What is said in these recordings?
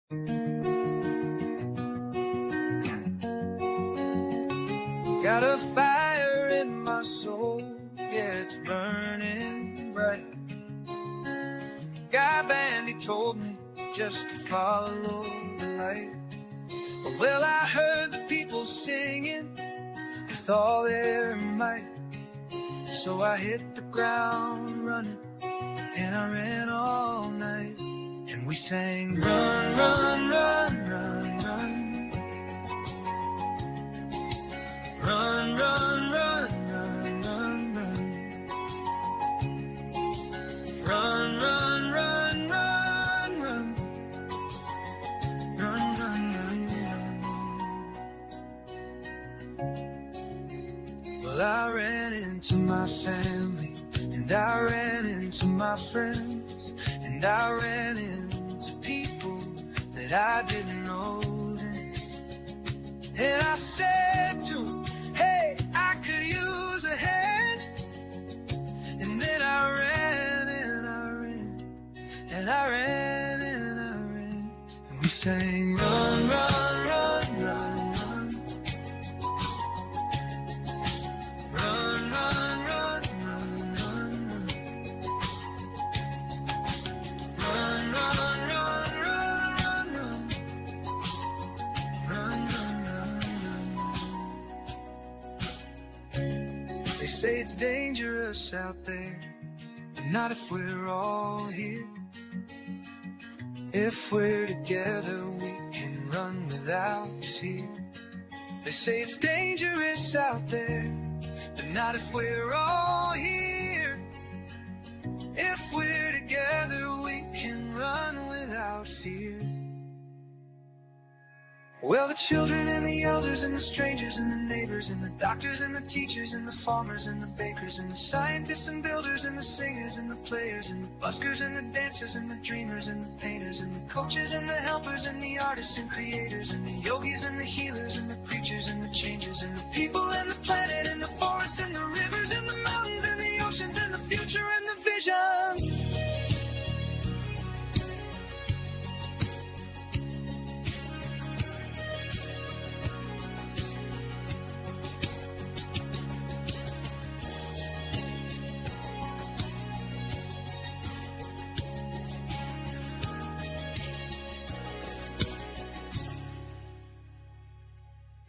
Got a fire in my soul, yeah, it's burning bright. Guy Bandy told me just to follow the light. Well, I heard the people singing with all their might. So I hit the ground running, and I ran all night. And we sang, run, run, run, run, run. Run, run, run, run, run, run. Run, run, run, run, run. Run, run, run, run. Well, I ran into my family, and I ran into my friends, and I ran into people that I didn't know then. And I said to them, hey, I could use a hand. And then I ran and I ran, and I ran and I ran. And we sang, run, run, run, run, run. Run, run, run, run, run, run. Run, run, run, run, run, run. Run, run, run, run. They say it's dangerous out there, but not if we're all here. If we're together, we can run without fear. They say it's dangerous out there, but not if we're all here. If we're together, we can run without fear. Well, the children and the elders and the strangers and the neighbors and the doctors and the teachers and the farmers and the bakers and the scientists and builders and the singers and the players and the buskers and the dancers and the dreamers and the painters and the coaches and the helpers and the artists and creators and the yogis and the healers and the preachers and the changers and the people and the planet and the forests and the rivers and the mountains and the oceans and the future and the vision.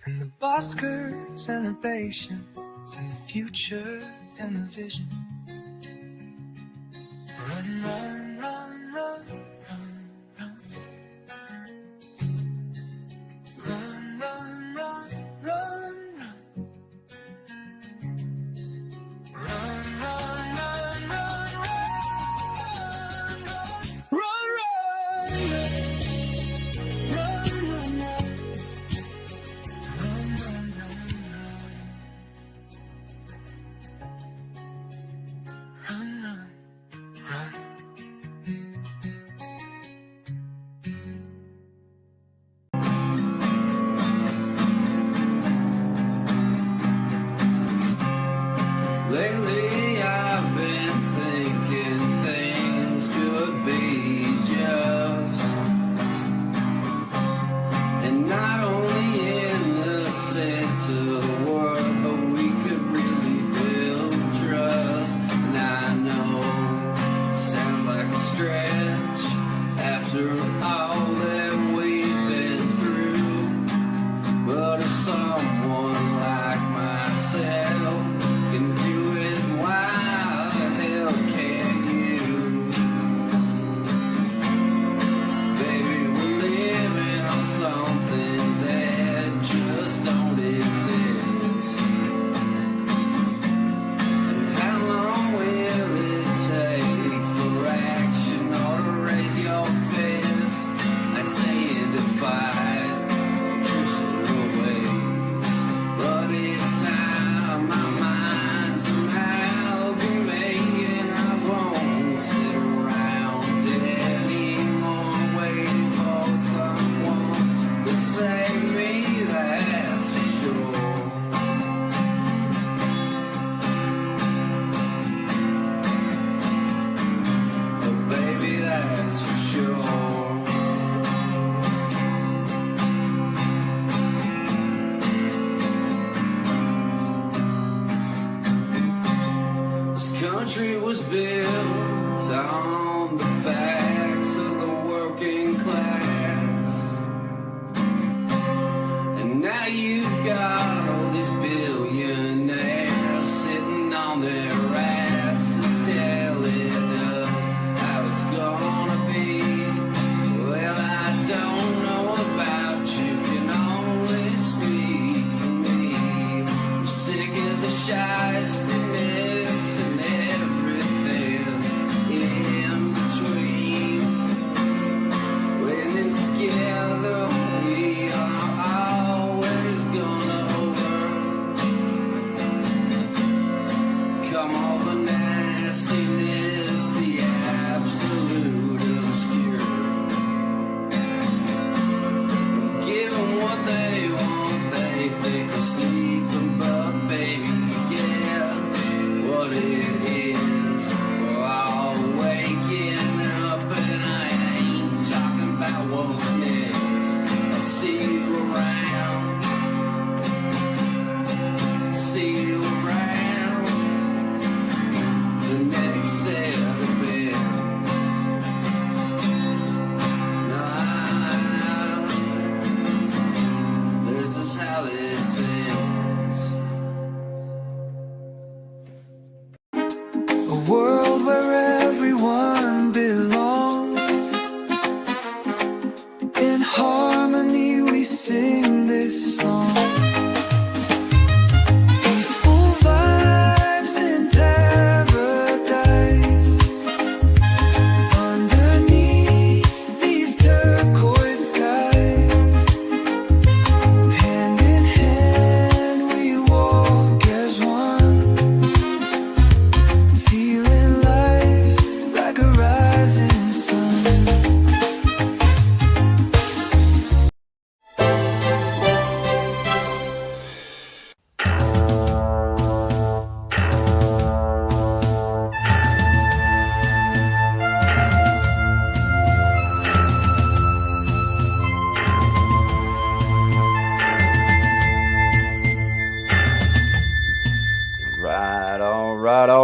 And the buskers and the patience and the future and the vision. Run, run, run, run, run, run. Run, run, run, run, run. Run, run, run, run, run, run, run, run, run, run. Run, run, run.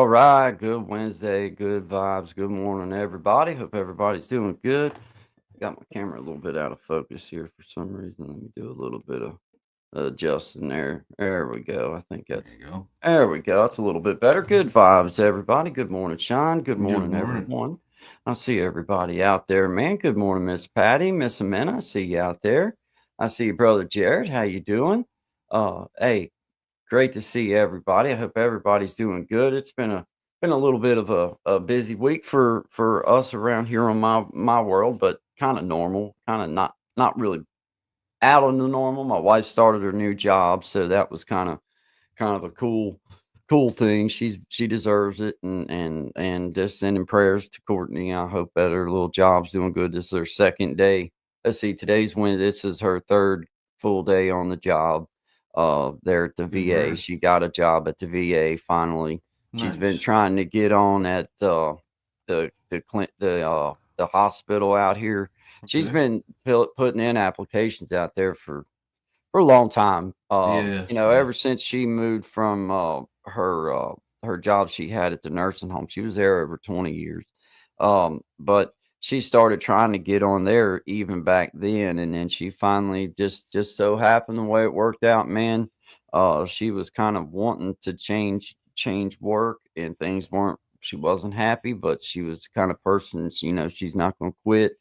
All right, good Wednesday, good vibes, good morning, everybody. Hope everybody's doing good. Got my camera a little bit out of focus here for some reason. Let me do a little bit of adjusting there. There we go. I think There that's you go. there we go. That's a little bit better. Good vibes, everybody. Good morning, Sean. Good Good morning, morning. everyone. I see everybody out there, man. Good morning, Miss Patty, Miss Amena. I see you out there. I see you, brother Jared. How you doing? Hey, great to see everybody. I hope everybody's doing good. It's been a little bit of a busy week for us around here on my world, but kind of normal, kind of not really out of the normal. My wife started her new job, so that was kind of a cool thing. She deserves it, and just sending prayers to Courtney. I hope that her little job's doing good. This is her second day. Let's see, today's when this is her third full day on the job. There at the VA, Congrats. she got a job at the VA finally. She's been Nice. trying to get on at the hospital out here. She's Okay. been putting in applications out there for a long time. Yeah. Yeah. Ever since she moved from her job she had at the nursing home, she was there over 20 years. But she started trying to get on there even back then, and then she finally just so happened the way it worked out, man. She was kind of wanting to change work, and things weren't. She wasn't happy, but she was the kind of person, she's not going to quit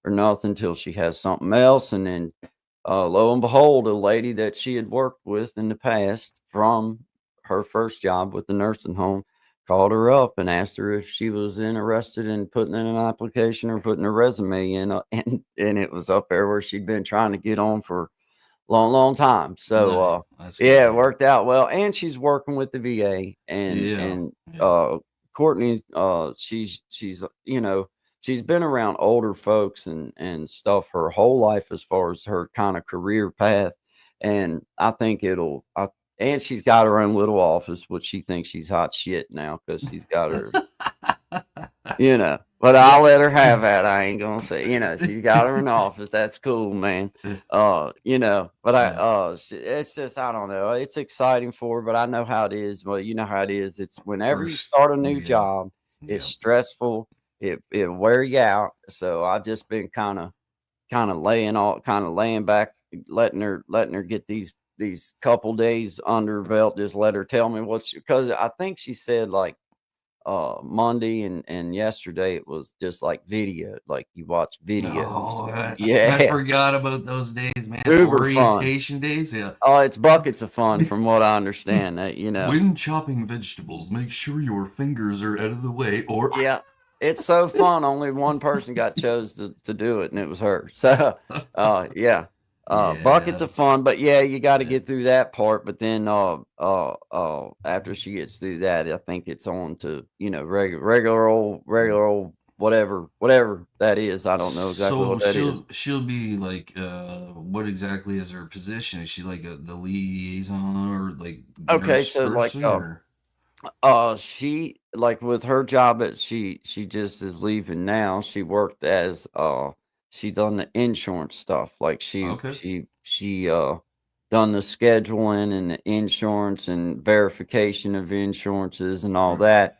or nothing until she has something else. And then lo and behold, a lady that she had worked with in the past from her first job with the nursing home called her up and asked her if she was interested in putting in an application or putting her resume in, and it was up there where she'd been trying to get on for a long time. So Nice. That's good to yeah, it hear. worked out well, and she's working with the VA, and Yeah. and Yeah. uh, Courtney, she's she's been around older folks and stuff her whole life as far as her kind of career path, and I think and she's got her own little office, which she thinks she's hot shit now because she's got her, but Yeah. I'll let her have that. I ain't gonna say, she's got her in office. That's cool, man. But Yeah. it's just, I don't know. It's exciting for her, but I know how it is. Well, you know how it is. It's whenever you First. start a new Yeah. job, it's Yeah. stressful. It wear you out. So I've just been kind of laying back, letting her get these couple days under her belt. Just let her tell me because I think she said like Monday and yesterday it was just like video, like you watch videos. Oh, And I yeah, forgot about those days, man. uber fun. Orientation days. Yeah. Oh, it's buckets of fun from what I understand. That. When chopping vegetables, make sure your fingers are out of the way, or Yeah, it's so fun. Only one person got chose to do it, and it was her. So, yeah, buckets yeah, of fun. But yeah, you got to yeah. get through that part. But then, after she gets through that, I think it's on to regular old whatever that is. I don't know exactly So what that is. she'll be like, what exactly is her position? Is she like the liaison or like Okay, nurse so like, person or? she like with her job that she just is leaving now. She worked as she done the insurance stuff. Like Okay. she done the scheduling and the insurance and verification of insurances and all Right.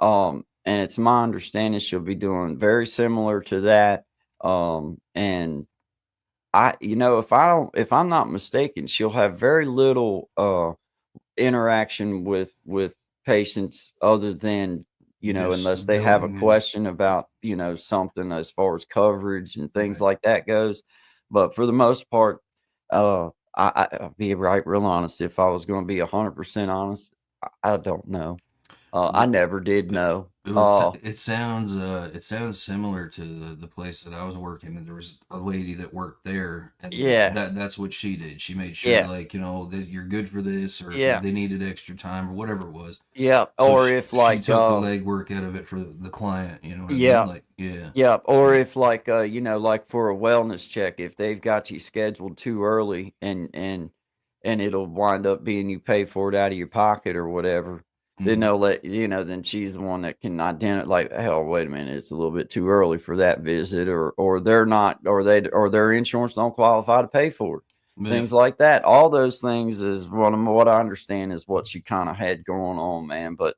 that. And it's my understanding she'll be doing very similar to that. And if I'm not mistaken, she'll have very little interaction with patients other than unless Just they have a billing and question about something as far as coverage and things right. like that goes. But for the most part, I'll be real honest. If I was going to be 100% honest, I don't know. I Well, never did it, know. it sounds similar to the place that I was working, and there was a lady that worked there, and Yeah, that's what she did. She made sure, yeah, like, that you're good for this, or if yeah, they needed extra time or whatever it was. yeah. So Or if she like, took the legwork out of it for the client. You know what I mean? yeah, Like, yeah, yeah, or yeah, if like like for a wellness check, if they've got you scheduled too early and it'll wind up being you pay for it out of your pocket or whatever, then hmm they'll then she's the one that can identify like, hell, wait a minute, it's a little bit too early for that visit, or they're not, or their insurance don't qualify to pay for it. yeah, Things like that. All those things is what I understand is what she kind of had going on, man. But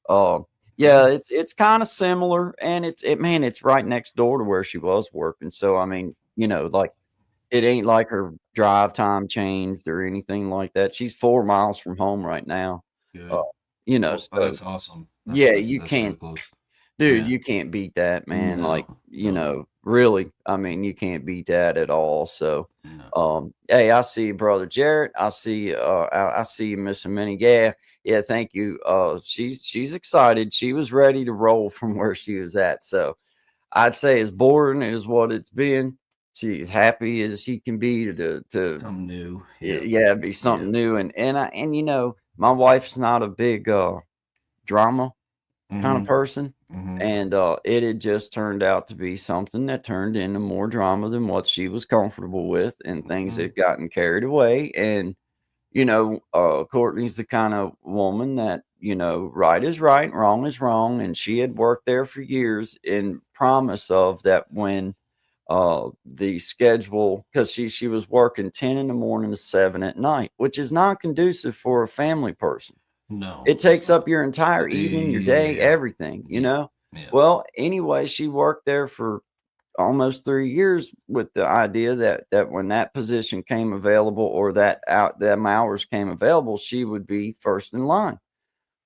Uh, yeah, it's kind of similar, and it's right next door to where she was working. So I mean, like it ain't like her drive time changed or anything like that. She's 4 miles from home right now. Uh, Good. Well, so that's awesome. yeah, That's really close. dude, Yeah. you can't beat that, man. Like, No. No. really, I mean, you can't beat that at all. So, No. hey, I see you, brother Jarrett. I see, I see you, Miss Minnie. Yeah, yeah, thank you. She's excited. She was ready to roll from where she was at. So, I'd say as boring as what it's been, she's happy as she can be to Something new. Yep. yeah, be something Yep. new. And my wife's not a big drama kind of Mm-hmm. person. Mm-hmm. And it had just turned out to be something that turned into more drama than what she was comfortable with, and things Mm-hmm. had gotten carried away. And Courtney's the kind of woman that, right is right, wrong is wrong. And she had worked there for years in promise of that when the schedule, because she was working 10 in the morning to 7 at night, which is not conducive for a family person. No, It it's takes up not. your entire evening, your day, Yeah. everything, you Yeah. know? Yeah. Well, anyway, she worked there for almost 3 years with the idea that when that position came available or them hours came available, she would be first in line.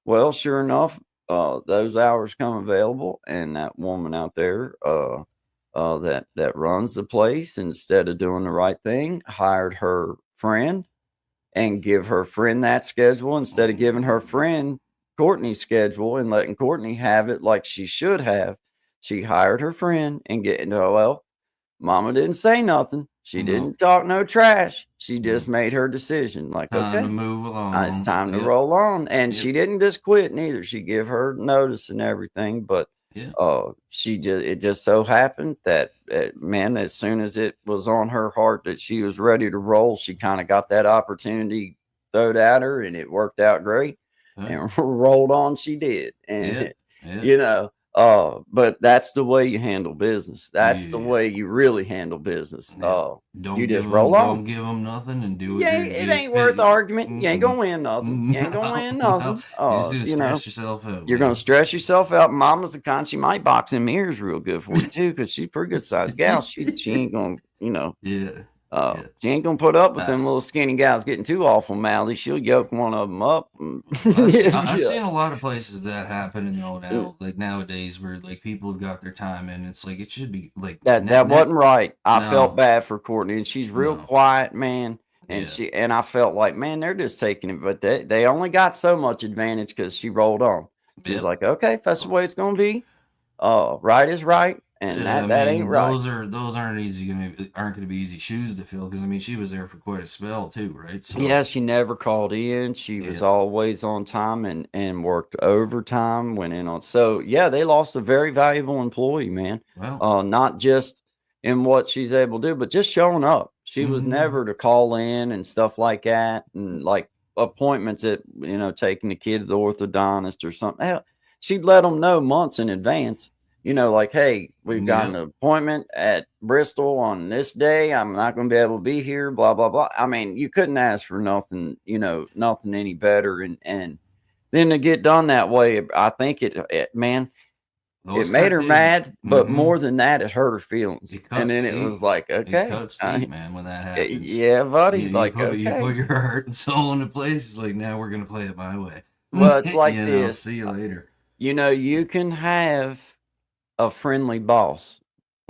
Well, sure enough, those hours come available, and that woman out there, that runs the place, instead of doing the right thing, hired her friend and give her friend that schedule instead of giving her friend Courtney's schedule and letting Courtney have it like she should have. She hired her friend and well, Mama didn't say nothing. She No. didn't talk no trash. She just Mm. made her decision. Like, Time to okay, move it's along. time to Yep. roll on. And Yep. she didn't just quit neither. She give her notice and everything, but Yeah. it just so happened that man, as soon as it was on her heart that she was ready to roll, she kind of got that opportunity thrown at her, and it worked out great, Huh? and rolled on she did. Yeah. And Yeah. you know, but that's the way you handle business. That's the Yeah. way you really handle business. Yeah. You just roll Don't on. give them nothing and do what Yeah, you're it get. ain't worth argument. You ain't Mm-mm. gonna win nothing. You ain't gonna No, win no. nothing. You're just gonna stress yourself out, You're gonna man. stress yourself out. Mama's the kind, she might box them ears real good for you too, because she's a pretty good sized gal. She ain't gonna, Yeah. Yeah. she ain't gonna put up with Uh, them little skinny gals getting too awful mouthy. She'll yoke one of them up. And I've yeah. seen a lot of places that happen in now, like nowadays, where like people have got their time, and it's like it should be like That wasn't right. I felt no, bad for Courtney, and she's real no, quiet, man. And yeah, I felt like, man, they're just taking it, but they only got so much advantage because she rolled on. She's yep. like, okay, if that's the way it's gonna be, right is right, and Yeah, I that ain't mean, right. those aren't gonna be easy shoes to fill because I mean she was there for quite a spell too, right? So Yeah, she never called in. She was yeah, always on time and worked overtime, went in on. So yeah, they lost a very valuable employee, man. well, Not just in what she's able to do, but just showing up. She was mm-hmm, never to call in and stuff like that, and like appointments at taking the kid to the orthodontist or something. Hell, she'd let them know months in advance. Like, hey, we've got an yep, appointment at Bristol on this day. I'm not going to be able to be here, blah, blah, blah. I mean, you couldn't ask for nothing, nothing any better. And then to get done that way, I think man, it those made cut her deep. mad, but Mm-hmm. more than that, it hurt her feelings. It And cuts then it deep. was like, It okay, cuts deep, man. When that happens, yeah, buddy, you like, put okay. your heart and soul into place. It's like now we're gonna play it my way. Well, it's like this. See you later. You can have a friendly boss,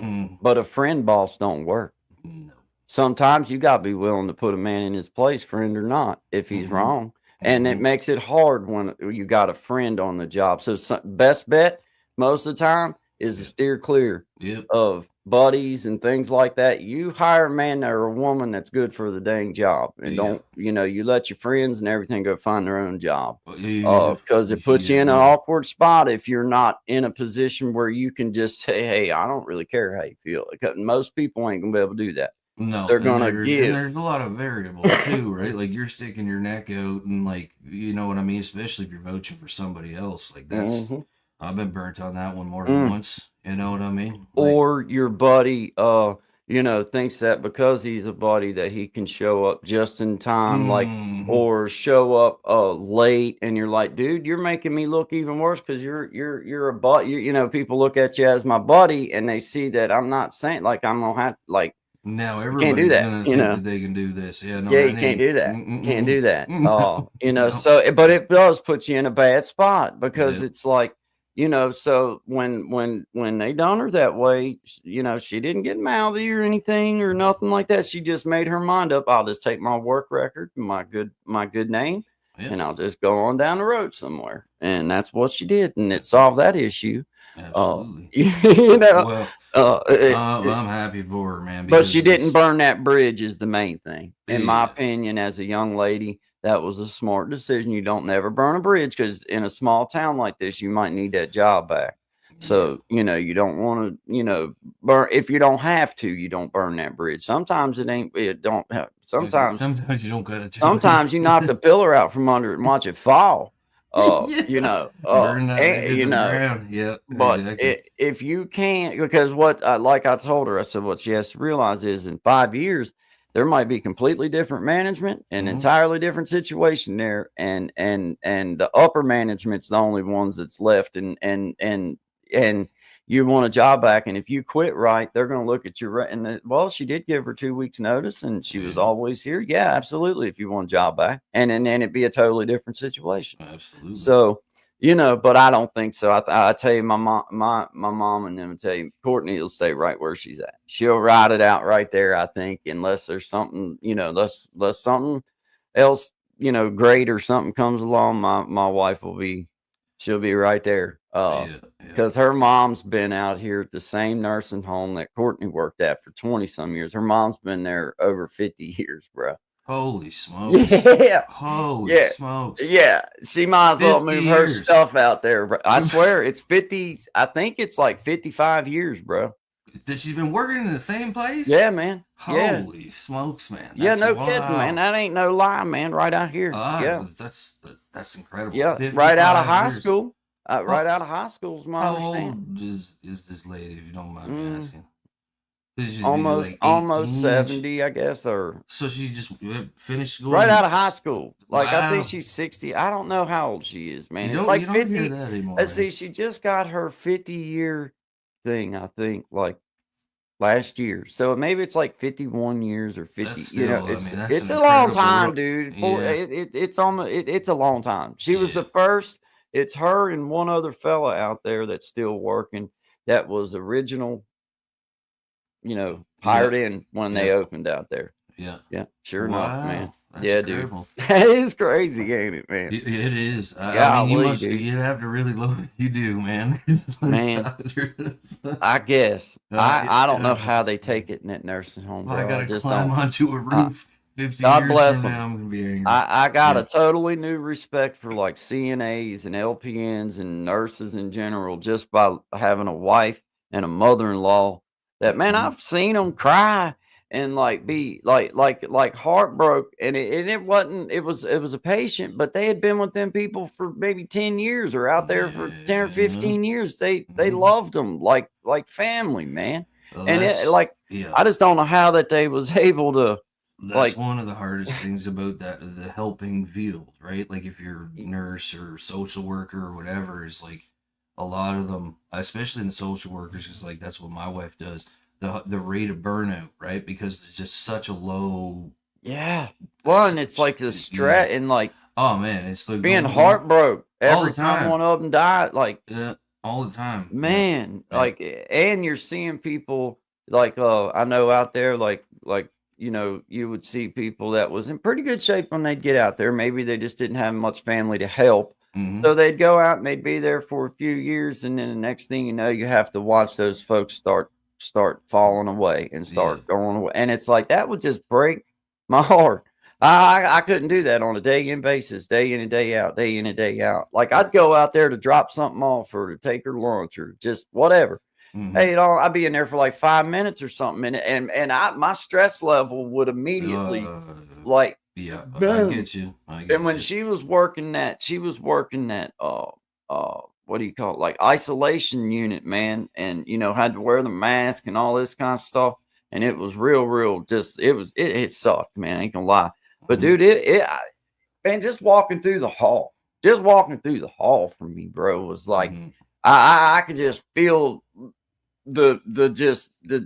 Mm, but a friend boss don't work. no. Sometimes you gotta be willing to put a man in his place, friend or not, if he's Mm-hmm. wrong, and it Mm-hmm. makes it hard when you got a friend on the job. So, best bet most of the time is to Yep. steer clear Yep. of buddies and things like that. You hire a man or a woman that's good for the dang job, and Yeah. don't you let your friends and everything go find their own job. Well, yeah. Because it puts you Yeah, in an buddy. awkward spot if you're not in a position where you can just say, "Hey, I don't really care how you feel." 'Cause most people ain't gonna be able to do that. No, They're and gonna give. there's a lot of variables too, right? Like you're sticking your neck out, and like you know what I mean. Especially if you're vouching for somebody else, like that's Mhm. I've been burnt on that one more than once. You know what I mean? Like Or your buddy, thinks that because he's a buddy that he can show up just in time, like, Mhm. or show up late, and you're like, dude, you're making me look even worse because you're a butt. People look at you as my buddy, and they see that I'm not saying like I'm gonna have like Now you can't do everybody's that, gonna think that they can do this. Yeah, no, Yeah, that you can't ain't. do that. Can't do that. No, no. So but it does put you in a bad spot because Yeah. it's like, so when they done her that way, she didn't get mouthy or anything or nothing like that. She just made her mind up. I'll just take my work record, my good name, Yeah, and I'll just go on down the road somewhere. And that's what she did, and it solved that issue. absolutely. You know, Well, it, I'm happy for her, man. but she Because didn't it's burn that bridge is the main thing. In my yeah, opinion, as a young lady, that was a smart decision. You don't never burn a bridge because in a small town like this, you might need that job back. yeah, So, you don't want to, burn if you don't have to, you don't burn that bridge. Sometimes it don't have, sometimes you don't got a choice. sometimes you knock the pillar out from under it and watch it fall. Yeah. Burn that and, bitch to the ground. Yeah, but exactly. if you can't, because like I told her, I said, what she has to realize is in 5 years, there might be completely different management, an Mhm. entirely different situation there, and the upper management's the only ones that's left, and you want a job back, and if you quit right, they're going to look at you right. And well, she did give her 2 weeks notice, and she was Yeah, always here. Yeah, absolutely. If you want a job back, and then it'd be a totally different situation. absolutely. So, but I don't think so. I tell you, my mom and them tell you, Courtney will stay right where she's at. She'll ride it out right there. I think, unless there's something, unless something else, great or something comes along, my wife she'll be right there. Yeah, yeah. Because her mom's been out here at the same nursing home that Courtney worked at for 20 some years. Her mom's been there over 50 years, bro. Holy smokes. Yeah. Holy Yeah. smokes. Yeah, she might as well 50 move her years. stuff out there, bro. I swear it's 50. I think it's like 55 years, bro. That she's been working in the same place? Yeah, man. Yeah. Holy smokes, man. Yeah, That's no kidding, man. wow. That ain't no lie, man. Right out here. Yeah. That's incredible. Yeah. Right out of 55 high years. school. Right out of high school is my How understanding. old is this lady, if you don't mind me asking? This is Almost like 18. 70, I guess, or So she just finished school right and out of high just school. Like I wow. think she's 60. I don't know how old she is, man. You It's don't like you don't hear 50. that anymore, Let's man. see, she just got her 50-year thing, I think, like last year. So maybe it's like 51 years or 50. That's still, I mean, that's It's an a long incredible time, dude. yeah. It's almost it's a long time. She was the Yeah. first. It's her and one other fella out there that's still working. That was original, hired in when they Yeah. opened out there. Yeah. Yeah, sure enough, man. Wow. That's Yeah, dude. incredible. That is crazy, ain't it, man? It is. I mean, Golly, dude. you'd have to really love what you do, man. Man, I guess. Uh, I don't know yeah. how they take it in that nursing home, I bro. I gotta just climb don't. onto a roof 50 God years bless from 'em. now. I'm gonna be angry. I got Yeah. a totally new respect for like CNAs and LPNs and nurses in general just by having a wife and a mother-in-law that, man, Mhm. I've seen them cry and like be like heartbroken, and it wasn't, it was a patient, but they had been with them people for maybe 10 years or out there for 10 or Yeah. 15 years. They Mhm. loved them like family, man. Well, And that's yeah. I just don't know how that they was able to That's like one of the hardest things about the helping field, right? Like if you're a nurse or social worker or whatever, is like a lot of them, especially in the social workers, because like that's what my wife does. The rate of burnout, right? Because it's just such a low. yeah. Well, and it's like the Yeah. stress and like Oh man, it's like being going heartbroken all every the time time. one of them died. Like, Yeah, all the time. Yeah. man, Yeah. like, and you're seeing people like, I know out there, like, you would see people that was in pretty good shape when they'd get out there. Maybe they just didn't have much family to help. Mhm. So they'd go out and they'd be there for a few years. And then the next thing you know, you have to watch those folks start falling away and start Yeah. going away. And it's like, that would just break my heart. I couldn't do that on a day in basis, day in and day out, day in and day out. Like I'd go out there to drop something off or to take her lunch or just whatever. Mhm. Hey, I'd be in there for like 5 minutes or something, and my stress level would immediately like Yeah, I boom. get you. I get And when you. she was working that what do you call it, like isolation unit, man, and had to wear the mask and all this kind of stuff. and it was real. Just it sucked, man. I ain't gonna lie. But Mhm. dude, man, just walking through the hall for me, bro, was like Mhm. I could just feel the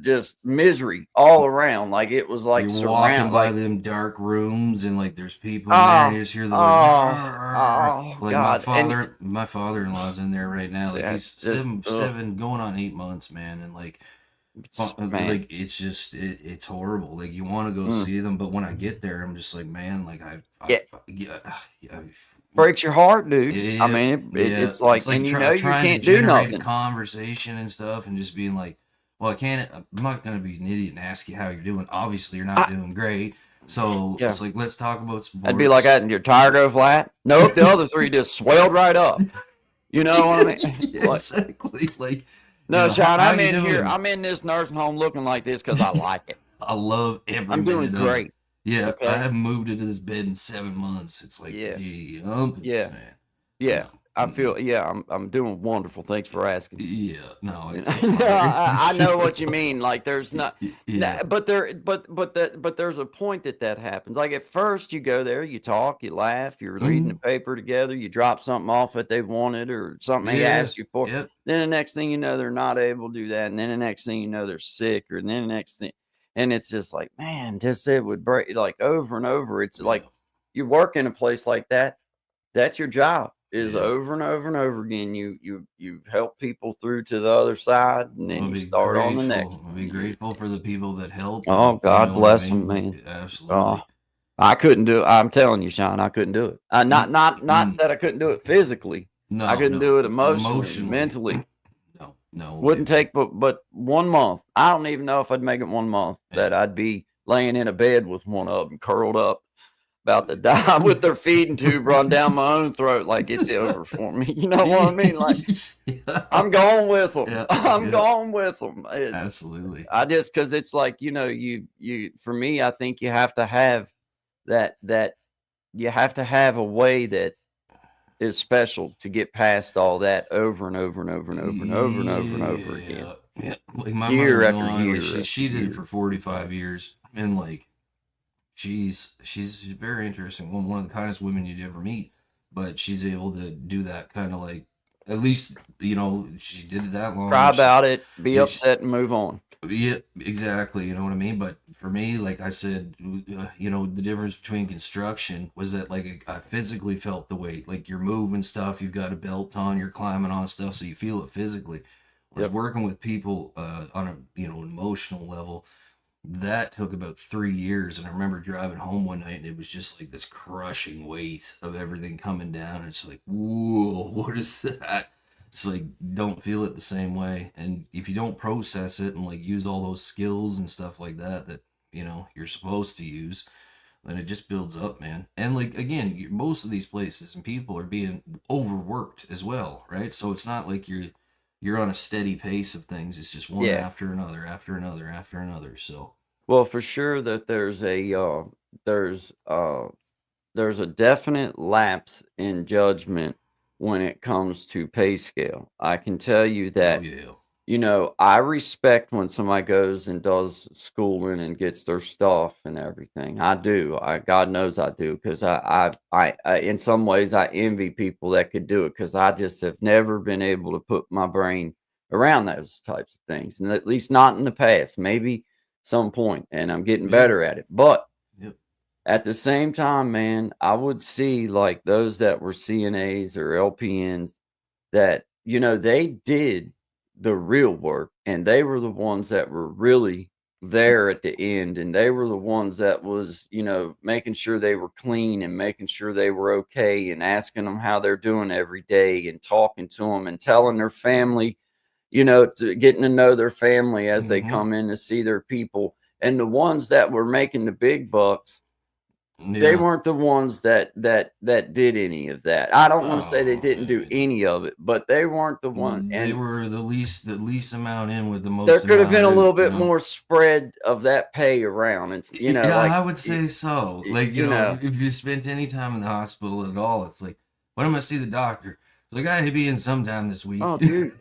just misery all around. Like it was like You're walking surround by like them dark rooms and like there's people in there and you just hear the like, like God. And my father-in-law's in there right now. Like yeah, he's it's just seven going on 8 months, man, and like man. like it's just it's horrible. Like you want to go Mm, see them, but when I get there, I'm just like, man, like yeah, yeah, yeah, breaks your heart, dude. I yeah, mean, yeah. it's like, It's like and you know you trying to can't do generate a nothing. conversation and stuff, and just being like, well, I'm not gonna be an idiot and ask you how you're doing. Obviously, you're not I, doing great. So yeah, it's like, let's talk about I'd be like sports. that, and your tire go flat. Nope, the other three just swelled right up. You know what I mean? Yeah, Like, exactly. Like, no, Sean, how I'm you in here. doing? I'm in this nursing home looking like this because I like it. I love every I'm doing minute of it. great. Yeah, I Okay. haven't moved into this bed in 7 months. It's like, Yeah. gee, Yeah. man. Yeah. No. I feel. Mm-mm. Yeah. I'm doing wonderful. Thanks for asking. Yeah, no, You it's know, hard. I know what you mean. Like there's not, Yeah. but there's a point that happens. Like at first you go there, you talk, you laugh, you're reading the Mhm. paper together, you drop something off that they wanted or something they Yeah. asked you for. Yep. Then the next thing you know, they're not able to do that, and then the next thing you know, they're sick, or then the next thing, and it's just like, man, just it would break like over and over. It's like Yeah. you work in a place like that. That's your job is Yeah. over and over and over again. You help people through to the other side, and then I'll you be start on the next grateful. I'll be one. grateful for the people that help, Oh, and you God know what I bless them, mean? man. Oh, Absolutely. I couldn't do it. I'm telling you, Sean, I couldn't do it. Not Mm-mm. that I couldn't do it physically. I No, couldn't no. do it emotionally, Emotionally. mentally. No Wouldn't way, man. take but 1 month. I don't even know if I'd make it 1 month that Yeah. I'd be laying in a bed with one of them curled up, about to die with their feeding tube run down my own throat like it's over for me. You know what I mean? Like Yeah. I'm going with them. Yeah. I'm Yeah. going with them. Absolutely. I just because it's like you for me, I think you have to have that you have to have a way that is special to get past all that over and over and over and over and over and over and over again, Yeah. Yeah. Like my year mother-in-law, after like year after she did it year. for 45 years, and like she's very interesting. One of the kindest women you'd ever meet, but she's able to do that kind of like, at least she did it that Cry long. about it, be Yeah, she, upset, and move on. yeah, exactly. You know what I mean? But for me, like I said, the difference between construction was that like I physically felt the weight. Like you're moving stuff, you've got a belt on, you're climbing on stuff, so you feel it physically. Was Yep. working with people on a emotional level. That took about 3 years, and I remember driving home one night, and it was just like this crushing weight of everything coming down. It's like, whoa, what is that? It's like don't feel it the same way, and if you don't process it and like use all those skills and stuff like that you're supposed to use, then it just builds up, man. And like again, most of these places and people are being overworked as well, right? So it's not like you're on a steady pace of things. It's just one Yeah. after another, after another, after another. So Well, for sure that there's there's a definite lapse in judgment when it comes to pay scale. I can tell you oh that, yeah. I respect when somebody goes and does schooling and gets their stuff and everything. I do. God knows I do because I in some ways I envy people that could do it because I just have never been able to put my brain around those types of things, and at least not in the past. Maybe some point, and I'm getting Yeah. better at it. But Yep. at the same time, man, I would see like those that were CNAs or LPNs that, they did the real work and they were the ones that were really there at the end. And they were the ones that was, making sure they were clean and making sure they were okay and asking them how they're doing every day and talking to them and telling their family, to getting to know their family as they Mm-hmm. come in to see their people. And the ones that were making the big bucks, they Yeah. weren't the ones that did any of that. I don't wanna say they Oh didn't do man. any of it, but they weren't the one, They and were the least amount in with the there most could have amount been a out, little bit more spread of that pay around. It's, Yeah, like, I would say so. Like, you know if you spent any time in the hospital at all, it's like, when am I see the doctor? It's like, I be in sometime this week. Oh, dude,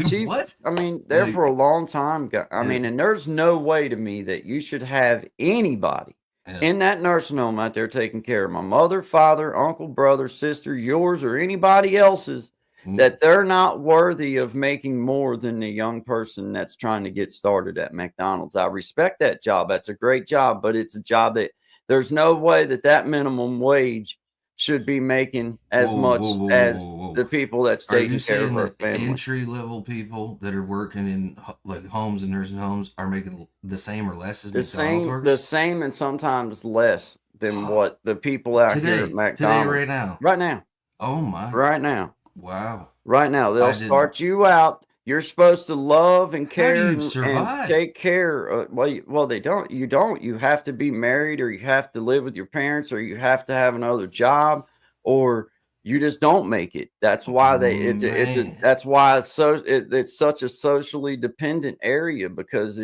She, What? I mean, there Like, for a long time. I yeah, mean, and there's no way to me that you should have anybody yeah. in that nursing home out there taking care of my mother, father, uncle, brother, sister, yours, or anybody else's, Mm, that they're not worthy of making more than the young person that's trying to get started at McDonald's. I respect that job. That's a great job, but it's a job that there's no way that that minimum wage should be making as whoa, whoa, much whoa, whoa, as whoa, the whoa. people that's Are you taking care of saying her that family. entry level people that are working in like homes and nursing homes are making the same or less as The McDonald's same, workers? and sometimes less than what the people out here at Today, McDonald's right now. right now, Oh my, right now, wow. right now, they'll I didn't. start you out. You're supposed to love and How do care you and survive? take care. Well, they don't. You don't. You have to be married, or you have to live with your parents, or you have to have another job, or you just don't make it. That's why Man, that's why it's such a socially dependent area, because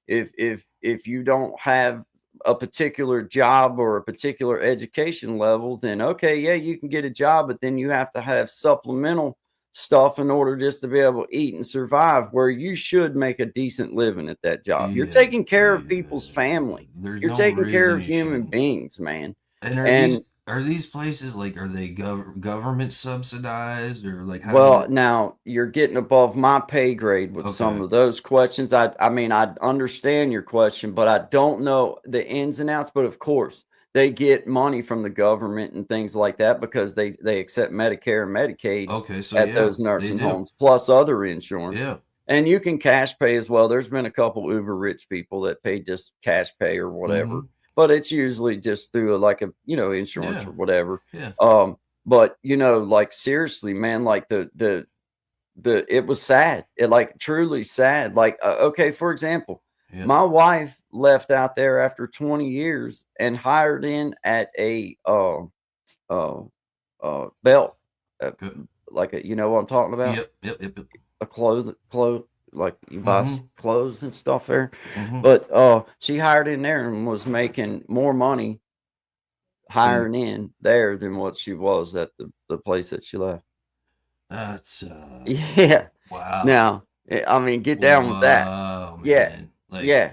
if you don't have a particular job or a particular education level, then okay, yeah, you can get a job, but then you have to have supplemental stuff in order just to be able to eat and survive, where you should make a decent living at that job. You're yeah, taking care of people's yeah. family. There's You're no taking care reason of you human shouldn't. beings, man. And And are these places like are they government subsidized or like how well, do now you're getting above my pay grade with some okay. of those questions. I mean, I understand your question, but I don't know the ins and outs. But of course, they get money from the government and things like that, because they accept Medicare and Medicaid Okay, so at yeah, those they nursing do. homes, plus other insurance. Yeah. And you can cash pay as well. There's been a couple uber rich people that pay just cash pay or whatever, Mm-hmm. but it's usually just through like a, insurance Yeah. or whatever. Yeah. But like seriously, man, like it was sad. It like truly sad. Like, okay, for example, Yeah. my wife left out there after 20 years and hired in at a belt, Good. like you know what I'm talking about? Yep. Yep. Yep. Yep. A clothes, like you buy Mm-hmm. clothes and stuff there. Mm-hmm. But she hired in there and was making more money Then hiring in there than what she was at the place that she left. that's Yeah. wow. Now, I mean, get down with that. Wow, Yeah. man. Like Yeah.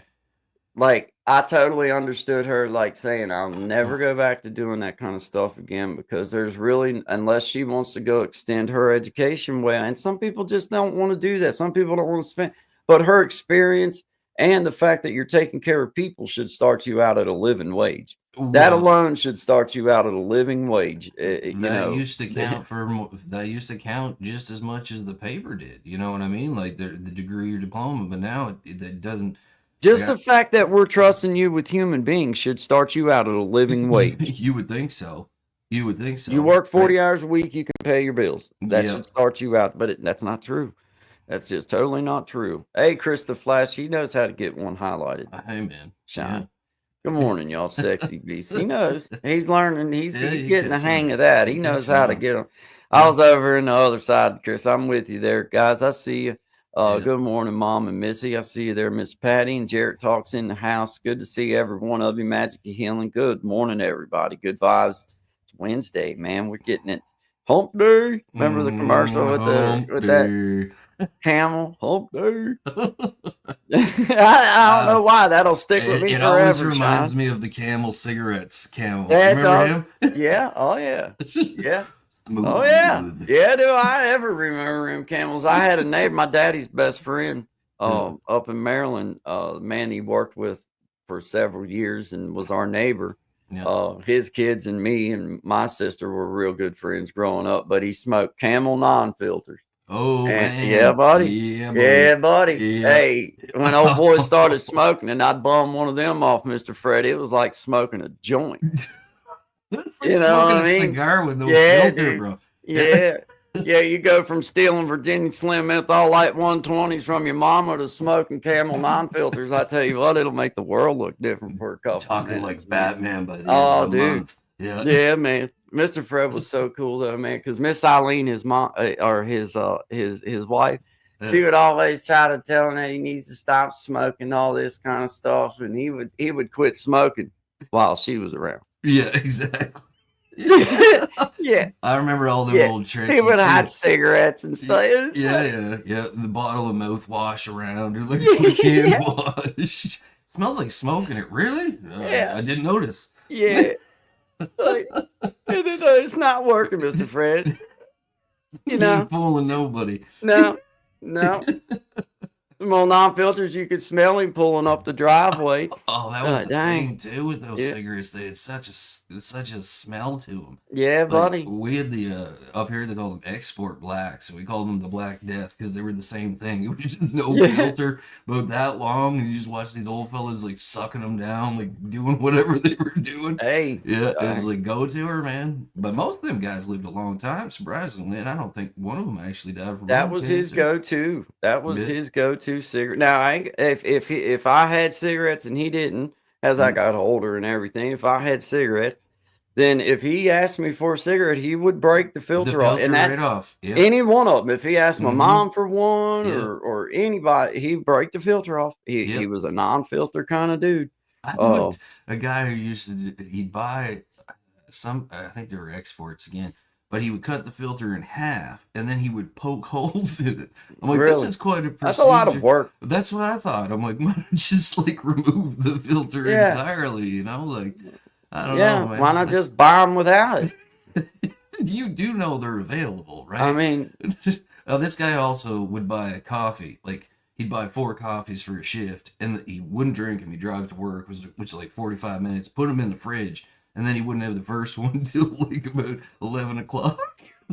Like, I totally understood her, like, saying, "I'll never go back to doing that kind of stuff again," because there's really, unless she wants to go extend her education way, and some people just don't want to do that. Some people don't want to spend, but her experience and the fact that you're taking care of people should start you out at a living wage. That well, alone should start you out at a living wage. that used to count that used to count just as much as the paper did. You know what I mean? Like the degree or diploma, but now it doesn't. Just Yeah. the fact that we're trusting you with human beings should start you out at a living wage. You would think so. You would think so. You work 40 right? hours a week, you can pay your bills. That Yeah. should start you out, but that's not true. That's just totally not true. Hey, Chris the Flash, he knows how to get one highlighted. Hey man. Shine. Good morning, y'all sexy beasts. He knows. He's learning. He's Yeah, he's he getting the gets hang on. of that. He He knows gets how to on. get them. I was over in the other side, Chris. I'm with you there, guys. I see you. Yeah. Good morning, Mom and Missy. I see you there, Miss Patty and Jarrett Talks in the house. Good to see every one of you. Magic of Healing. Good morning, everybody. Good vibes. It's Wednesday, man. We're getting it. Hump day. Remember the commercial with that camel? Hump day. I don't know why. That'll stick with me It forever. always reminds Shine. me of the Camel cigarettes. Camel. Yeah, it Remember does. him? Yeah. Oh yeah. Yeah. Smooth. Oh yeah. Yeah. Do I ever remember him camels? I had a neighbor, my daddy's best friend, up in Maryland. Man he worked with for several years and was our neighbor. Yeah. His kids and me and my sister were real good friends growing up. But he smoked Camel non-filters. Oh man. Yeah, buddy. Yeah, buddy. Yeah, buddy. Yeah. Hey, when old boy started smoking and I'd bum one of them off, Mr. Fred, it was like smoking a joint. That's like You know smoking what I a mean? cigar with no Yeah, filter, dude. bro. Yeah. Yeah, you go from stealing Virginia Slim Menthol Light 120s from your mama to smoking Camel non-filters. I tell you what, it'll make the world look different for a couple Talking of like minutes, man. Batman by the end Oh, of the dude. month. Yeah. Yeah, man. Mr. Fred was so cool though, man, because Miss Eileen, his mom or his wife, she would always try to tell him that he needs to stop smoking, all this kind of stuff, and he would quit smoking while she was around. Yeah, exactly. Yeah, I remember all them yeah. old tricks. He You'd would see hide it. cigarettes and stuff. It was like, Yeah. The bottle of mouthwash around, or looking for hand yeah, wash. Smells like smoke in it. Really? yeah, I didn't notice. yeah. Like, it's not working, Mr. Fred. You You ain't know, fooling nobody. no, no. Some old non-filters, you could smell him pulling up the driveway. Oh, that was the Dang. thing too with those Yeah, cigarettes. They had such a smell to them. yeah, Like buddy. we had the up here they call them export blacks. We called them the Black Death because they were the same thing. It was just no Yeah, filter, but that long, and you just watch these old fellas like sucking them down, like doing whatever they were doing. hey, Yeah, it was like go to her, man. But most of them guys lived a long time, surprisingly, and I don't think one of them actually died from that lung was his cancer. go-to. That was Yeah. his go-to cigarette. Now, if I had cigarettes and he didn't, as I Mm. got older and everything, if I had cigarettes, then if he asked me for a cigarette, he would break the The filter off, and filter that right off. Yep. any one of them. If he asked my Mm-hmm. mom for one Yep. or anybody, he'd break the filter off. He Yep. was a non-filter kind of dude. I knew Oh, a guy who used to he'd buy some, I think they were exports again, but he would cut the filter in half and then he would poke holes in it. I'm like, this really? is quite a That's a lot of procedure. work. That's what I thought. I'm like, why don't you just like remove the filter Yeah, entirely? You know, like I don't yeah. know, Why man. not just buy them without it? You do know they're available, I right? mean, This guy also would buy a coffee. Like he'd buy 4 coffees for a shift, and he wouldn't drink them. He'd drive to work, which is like 45 minutes. Put them in the fridge, and then he wouldn't have the first one till like about 11 o'clock.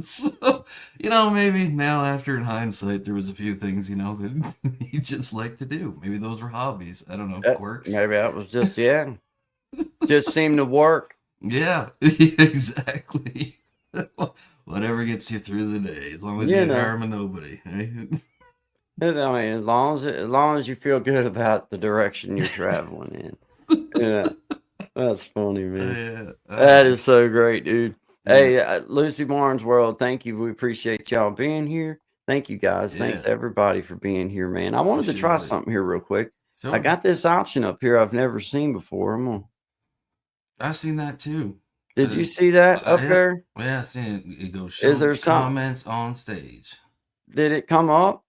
So maybe now after in hindsight, there was a few things that he just liked to do. Maybe those were hobbies. I don't know, quirks. maybe that was just just seemed to work. Yeah, exactly. Whatever gets you through the day, as long as you You ain't know, harming nobody. Right? I mean, as long as you feel good about the direction you're traveling in. Yeah, that's funny, man. Yeah. That is so great, dude. Yeah. Hey, Lucy Barnes World, thank you. We appreciate y'all being here. Thank you, guys. Thanks Yeah. everybody for being here, man. I wanted to try Appreciate it. something here real quick. I Sure. got this option up here I've never seen before. I've seen that too. Did you see that up Yeah. there? Yeah, I've seen it. It goes Is show there some? comments on stage. Did it come up?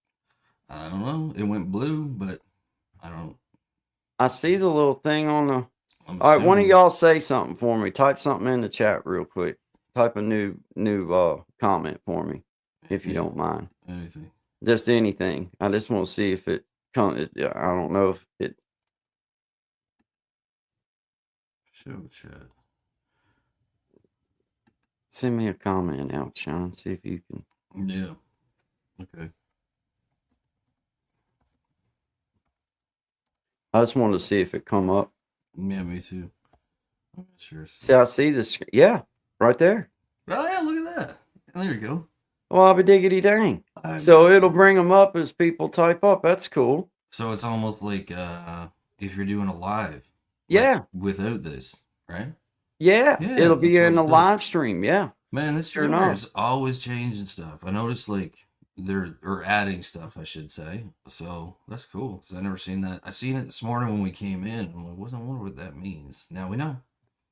I don't know. It went blue, but I don't. I see the little thing on the. I'm All right, one of assuming. y'all say something for me. Type something in the chat real quick. Type a new comment for me, if you Yeah, don't mind. anything. Just anything. I just want to see if it comes. I don't know if it. Show chat. Send me a comment out, Sean. See if you can. Yeah. Okay. I just wanted to see if it come up. Yeah, me too. I'm not sure. See, I see this. Yeah, right there. Oh yeah, look at that. There you go. Well, I'll be diggity dang. So it'll bring them up as people type up. That's cool. So it's almost like if you're doing a live. Yeah. Without this, right? Yeah. Yeah, It'll be that's in what the it does. live stream. Yeah. Man, this Sure streamer enough. is always changing stuff. I noticed like they're adding stuff, I should say. So that's cool because I never seen that. I seen it this morning when we came in. I'm like, I wonder what that means. Now we know.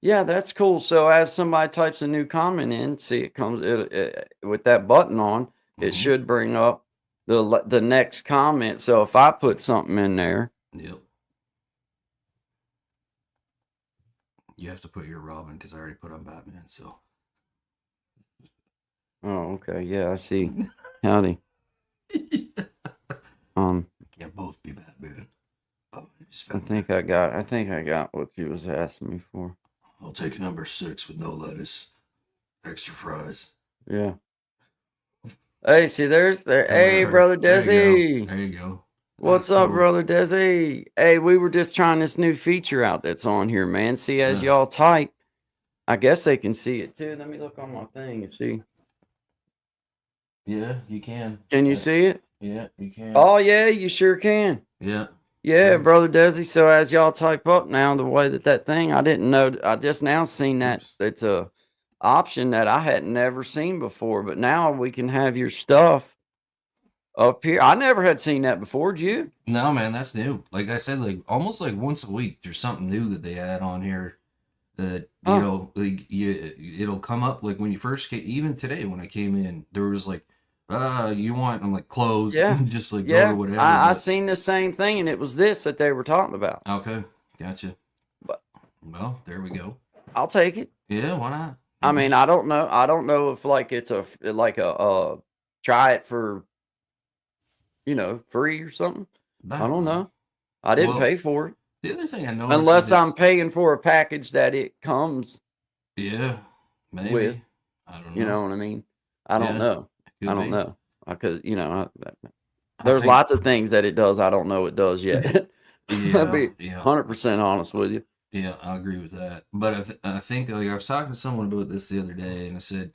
Yeah, that's cool. So as somebody types a new comment in, see it comes with that button on. It Mhm. should bring up the next comment. So if I put something in there, Yep. You have to put your Robin because I already put on Batman. So. oh, okay, yeah, I see. Howdy. Can't both be Batman. Oh, I think I got what you was asking me for. I'll take number 6 with no lettuce, extra fries. Yeah. Hey, see, there's there. Hey, There brother you go. Desi. There you go. What's That's up, cool. brother Desi? Hey, we were just trying this new feature out that's on here, man. See, as Yeah. y'all type, I guess they can see it too. Let me look on my thing and see. Yeah, you can. Can you Yeah. see it? Yeah, you can. Oh, yeah, you sure can. Yeah. Yeah, Yeah. brother Desi. So as y'all type up now, the way that thing, I didn't know. I just now seen that Oops. it's a option that I had never seen before. But now we can have your stuff up here. I never had seen that before. Did you? No, man, that's new. Like I said, like almost like once a week, there's something new that they add on here. that Huh. like it'll come up like when you first came. Even today when I came in, there was like, you want? I'm like clothes, Yeah. just like go to Yeah. whatever. I But seen the same thing, and it was this that they were talking about. okay, gotcha. But Well, there we go. I'll take it. Yeah, why not? I mean, I don't know. I don't know if like it's like a try it for free or something. I I don't don't know. know. I didn't Well, pay for it the other thing I noticed is unless I'm this. paying for a package that it comes Yeah, with. maybe. I don't You know. know what I mean? I don't Yeah, know. it I could don't be. know because I there's think. lots of things that it does I don't know it does yet. I'll Yeah, be yeah. 100% honest with you. Yeah, I agree with that. But I think like I was talking to someone about this the other day, and I said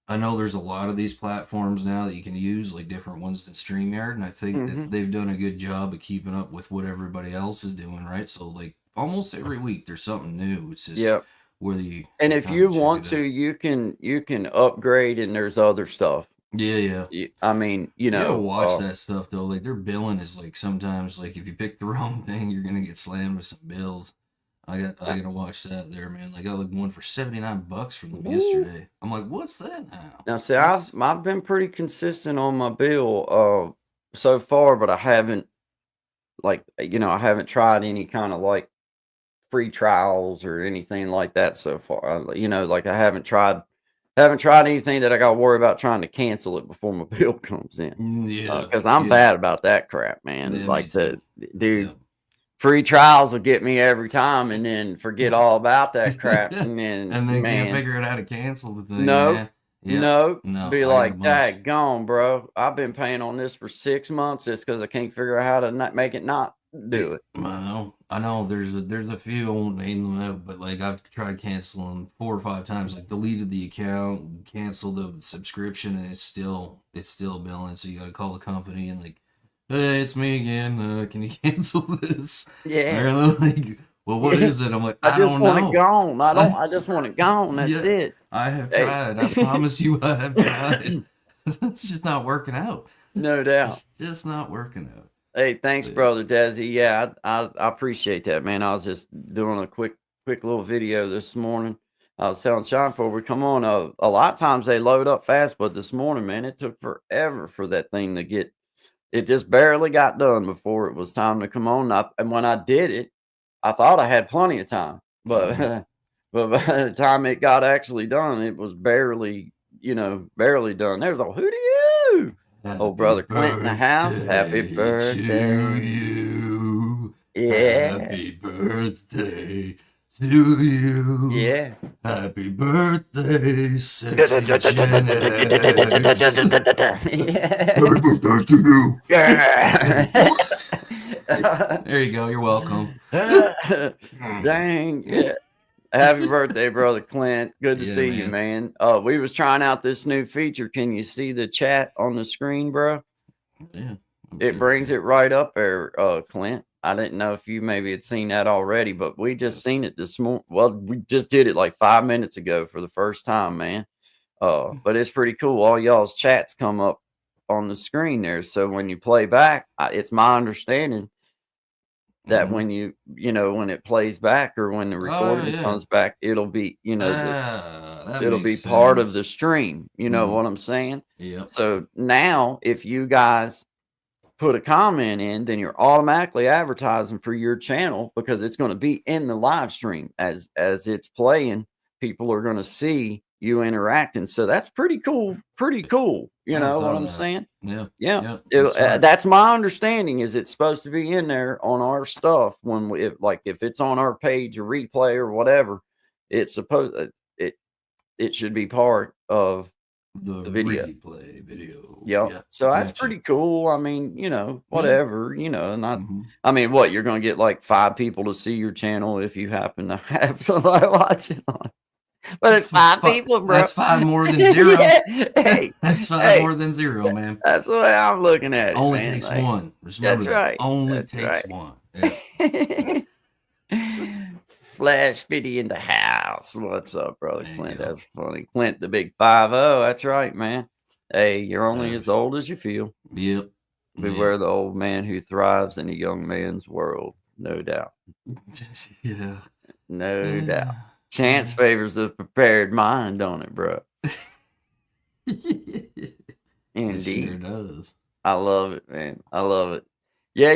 I know there's a lot of these platforms now that you can use, like different ones than StreamYard, and I think that Hmm. they've done a good job of keeping up with what everybody else is doing, right? So like almost every week there's something new. It's just Yep. whether you And if kind you of check want it to, out. you can upgrade, and there's other stuff. Yeah, yeah. I mean, You gotta watch that stuff though. Like their billing is like sometimes like if you pick the wrong thing, you're gonna get slammed with some bills. I uh, gotta watch that there, man. Like I got like one for $79 from them woo. yesterday. I'm like, what's that now? Now, see, I've What's I've been pretty consistent on my bill so far, but I haven't I haven't tried any kind of like free trials or anything like that so far. Like I haven't tried anything that I got to worry about trying to cancel it before my bill comes in. yeah, Because I'm yeah, bad about that crap, man. yeah, me Like too. dude, Yeah. free trials will get me every time, and then forget all about that crap, and then And they can't man, figure out how to cancel the thing, no, man. Yeah. no, No, be I got a like, bunch. gone, bro. I've been paying on this for 6 months. It's because I can't figure out how to not make it not do it. I know. There's a few I won't name them out, but like I've tried canceling 4 or 5 times. Like deleted the account, canceled the subscription, and it's still billing. So you got to call the company and like, hey, it's me again. Can you cancel this? And Yeah. they're like, well, what is it? I'm like, I I just don't want it know. gone. I I just want it gone. That's yeah, it. I have Hey. tried. I promise you, I have tried. It's just not working out. No doubt. It's just not working out. Hey, thanks, But brother Desi. Yeah, I appreciate that, man. I was just doing a quick little video this morning. I was telling Sean before we come on. A lot of times they load up fast, but this morning, man, it took forever for that thing to get. It just barely got done before it was time to come on. And when I did it, I thought I had plenty of time, but mhm. but by the time it got actually done, it was barely done. There's a who do you? Oh, Happy brother Clint in the house. Happy birthday to birthday. you. Yeah. Happy birthday to you. Yeah. Happy birthday, sexy Janice. Happy Yeah. birthday to you. Yeah. There you go. You're welcome. Dang. Yeah. Happy birthday, brother Clint. Good to Yeah, see you, man. man. We was trying out this new feature. Can you see the chat on the screen, bro? Yeah. I'm It sure I brings can. it right up there, Clint. I didn't know if you maybe had seen that already, but we just seen it this morning. Well, we just did it like 5 minutes ago for the first time, man. But it's pretty cool. All y'all's chats come up on the screen there. So when you play back, it's my understanding that Mm-hmm. when it plays back or when the Oh, recording yeah. comes back, it'll be, That it'll makes be part of the sense. stream. You know Mm-hmm. what I'm saying? Yep. So now if you guys put a comment in, then you're automatically advertising for your channel because it's going to be in the live stream as it's playing. People are going to see you interacting. So that's pretty cool. Pretty cool. I You hadn't know what thought of I'm that. saying? Yeah. Yeah. Yep. That's smart. That's my understanding is it's supposed to be in there on our stuff when if it's on our page or replay or whatever, it's supposed it should be part of The the video. replay video. Yep. Yeah. So that's Gotcha. pretty cool. I mean, Yeah. whatever, not Mm-hmm. I mean, what, you're gonna get like 5 people to see your channel if you happen to have somebody watching on. But it's 5 people, bro. That's 5 more than 0. Yeah. Hey, That's 5 hey, more than 0, man. that's the way I'm looking at it, Only man. takes Like, one. Just remember that's that. right. Only That's takes right. one. Yeah. Flash Fitty in the house. What's up, brother There you Clint? go. That's funny. Clint, the big 5-0. That's right, man. Hey, you're only as old as you feel. Yep. Beware the old man who thrives in a young man's world. No doubt. Yeah. No doubt. Chance favors the prepared mind, don't it, bro? It sure Indeed. does. I love it, man. I love it. Yeah,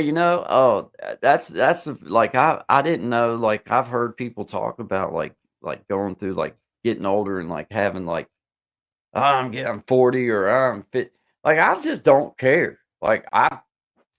oh, like I didn't know, like I've heard people talk about like going through like getting older and like having like, "Oh, I'm 40 or I'm fit." Like I just don't care. Like I'm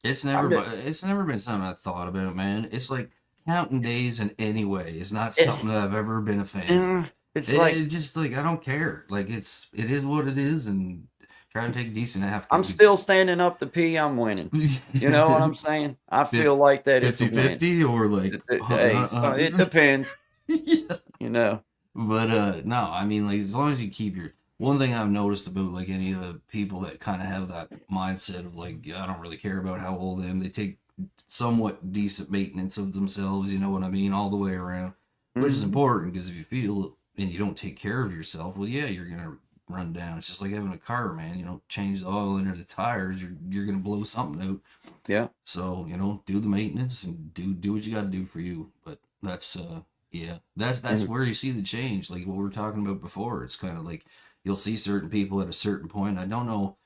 just, It's never been something I thought about, man. It's like counting days in any way is not it's, something that I've ever been a fan of. it's like It just like I don't care. Like it is what it is, and try and take decent I'm after. still standing up to pee. I'm winning. You know what I'm saying? I feel like that it's a win. 50-50 or like Hey, it depends. yeah. You know. But no, I mean, like as long as you keep your one thing I've noticed about like any of the people that kind of have that mindset of like I don't really care about how old I am, they take somewhat decent maintenance of themselves, you know what I mean, all the way around, which is Mhm. important because if you feel and you don't take care of yourself, well, yeah, you're gonna run down. It's just like having a car, man. You don't change the oil in or the tires, you're gonna blow something out. Yeah. So do the maintenance and do what you got to do for you. But that's yeah, that's And where you see the change, like what we were talking about before. It's kind of like you'll see certain people at a certain point. I don't know.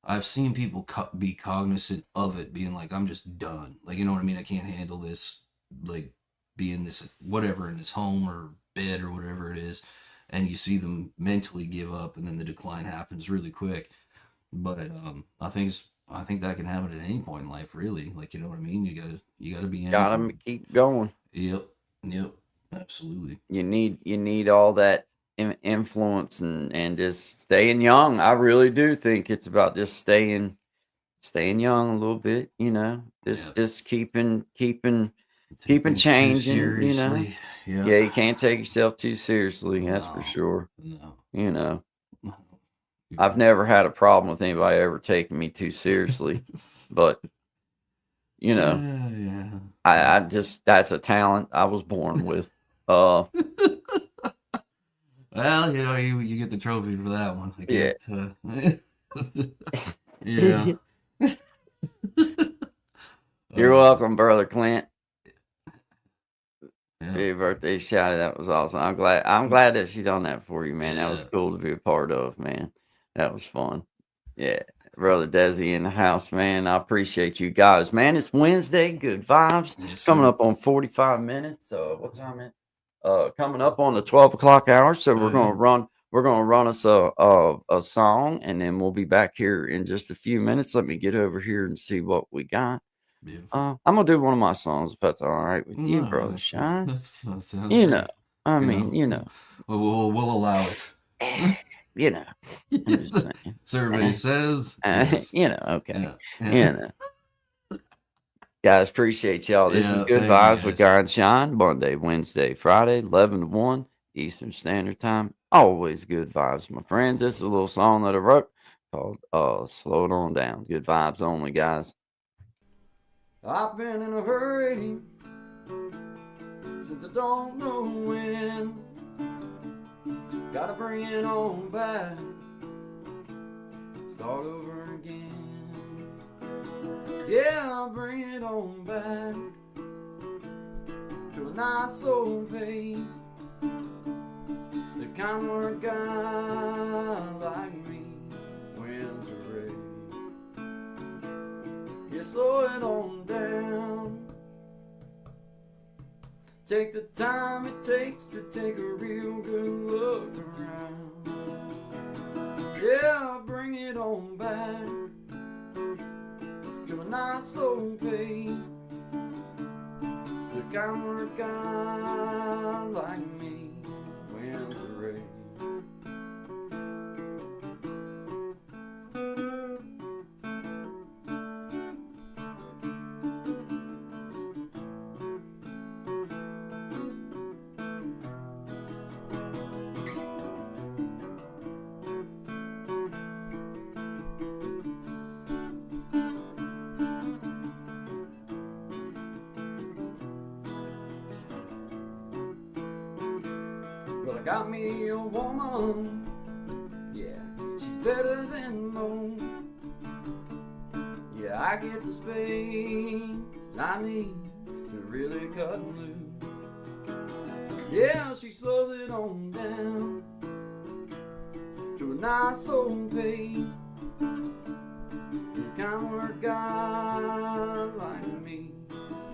I've seen people be cognizant of it, being like, I'm just done. Like, you know what I mean? I can't handle this, like, being this, whatever, in this home or bed or whatever it is. And you see them mentally give up, and then the decline happens really quick. But I think that can happen at any point in life, really. Like, you know what I mean? You gotta be in it. gotta keep going. Yep, absolutely. You need all that influence and just staying young. I really do think it's about just staying young a little bit. Yeah, Just keeping take things too changing. seriously. Yeah, Yeah, you can't take yourself too seriously. That's for no, sure. no. You know, No. I've never had a problem with anybody ever taking me too seriously, but you know, Yeah. I just that's a talent I was born with. Uh, Well, you get the trophy for that one. I yeah. can't. Yeah. You're welcome, brother Clint. Yeah. Happy birthday shout. That was awesome. I'm glad that she done that for you, man. That was Yeah. cool to be a part of, man. That was fun. Yeah. Brother Desi in the house, man. I appreciate you guys. Man, it's Wednesday. Good vibes. Yes, Coming sir. up on 45 minutes. What time it? Coming up on the 12 o'clock hour. So Oh, yeah. we're gonna run us a song, and then we'll be back here in just a few minutes. Let me get over here and see what we got. Beautiful. I'm gonna do one of my songs if that's all right with you, No, brother Shine. that sounds You know, great. I You mean, know, we'll allow it. you know, I'm just saying. Survey says yes. Okay. Yeah. Guys, appreciate y'all. This is Yeah. Good Thank you, Vibes with guys. Guy and Shine, Monday, Wednesday, Friday, 11 to 1 Eastern Standard Time. Always good vibes, my friends. This is a little song that I wrote called Slow It On Down. Good vibes only, guys. I've been in a hurry since I don't know when. Gotta bring it on back, start over again. Yeah, I'll bring it on back to a nice old pace, the kind where a guy like me wins a race. Yeah, slow it on down. Take the time it takes to take a real good look around. Yeah, bring it on back to a nice old pace, the kind where a guy like me wins the race. Well, I got me a woman, yeah, she's better than most. Yeah, I get the space I need to really cut loose. Yeah, she slows it on down to a nice old pace. The kind work guy like me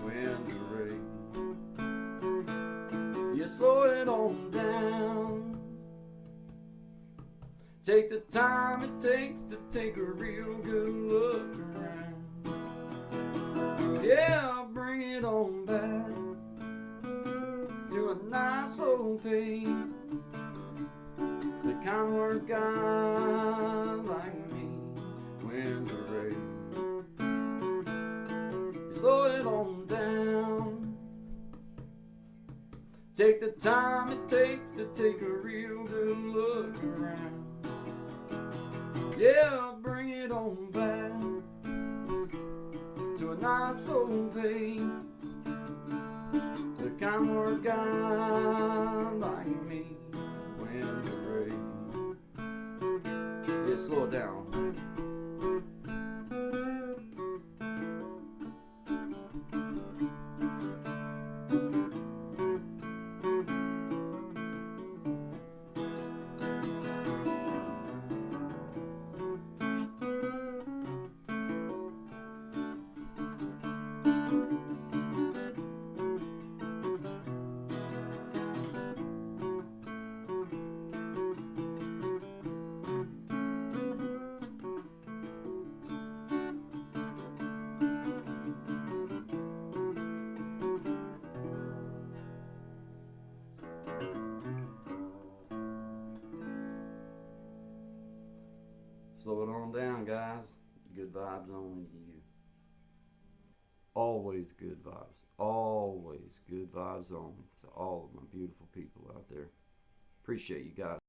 when the rain. You slow it on down. Take the time it takes to take a real good look around. Yeah, bring it on back to a nice old pace. The kind work guy like me when the rain. You slow it on down. Take the time it takes to take a real good look around. Yeah, bring it on back to a nice old pace. The kind work guy like me when the rain. Yeah, slow it down. Slow it on down, guys. Good vibes only to you. Always good vibes. Always good vibes only to all of my beautiful people out there. Appreciate you guys.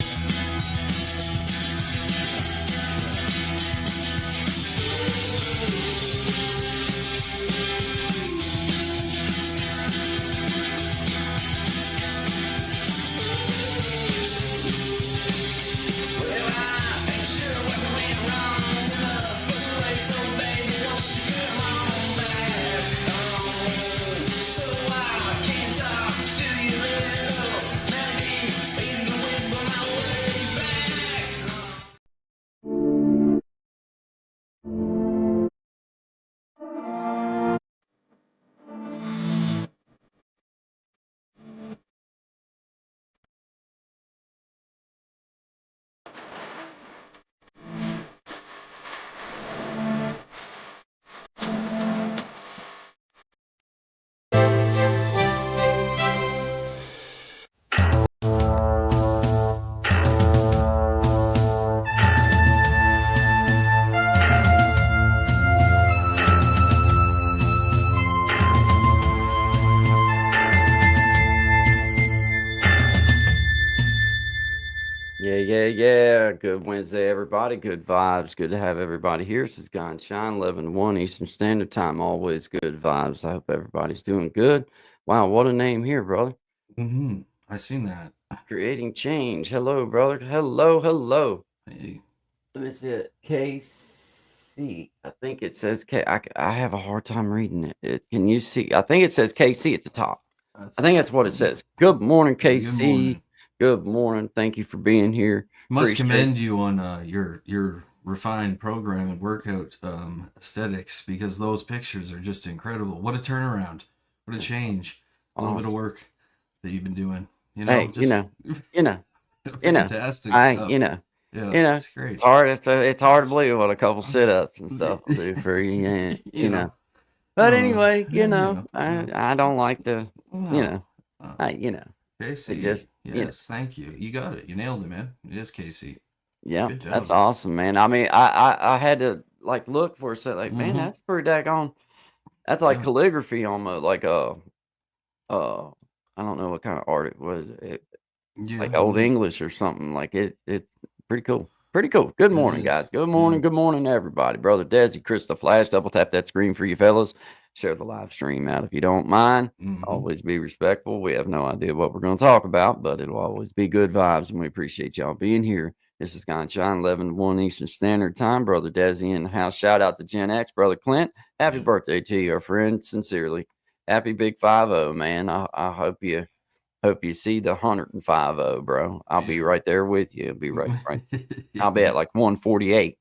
Yeah. Good Wednesday, everybody. Good vibes. Good to have everybody here. This is Guy and Shine, 11 to 1 Eastern Standard Time. Always good vibes. I hope everybody's doing good. Wow, what a name here, brother. I seen that. Creating change. Hello, brother. Hello. Hey. Let me see it. KC. I think it says K. I have a hard time reading it. Can you see? I think it says KC at the top. I think that's what it says. Good morning, KC. Good morning. Good morning. Thank you for being here. Must commend you on your refined program and workout aesthetics, because those pictures are just incredible. What a turnaround! What a change! A little bit of work that you've been doing. You know, hey, just, fantastic stuff. Yeah, it's great. It's hard. It's hard to believe what a couple sit-ups and stuff will do for you. You know. But anyway, I don't like to. Casey, just thank you. You got it. You nailed it, man. It is Casey. Yeah, that's awesome, man. I mean, I had to like look for a second, like, man, that's pretty daggone. That's like calligraphy almost, like I don't know what kind of art it was. Like Old English or something. Like it's pretty cool. Pretty cool. Good morning, guys. Good morning. Good morning, everybody. Brother Desi, Chris the Flash, double tap that screen for you fellas. Share the live stream out if you don't mind. Always be respectful. We have no idea what we're going to talk about, but it'll always be good vibes, and we appreciate y'all being here. This is Guy and Shine, 11 to 1 Eastern Standard Time. Brother Desi in the house. Shout out to Gen X. Brother Clint, happy birthday to you, our friend. Sincerely. Happy Big 5-0, man. I hope you Hope you see the 105, bro. I'll be right there with you. I'll be right. I'll be at like 148.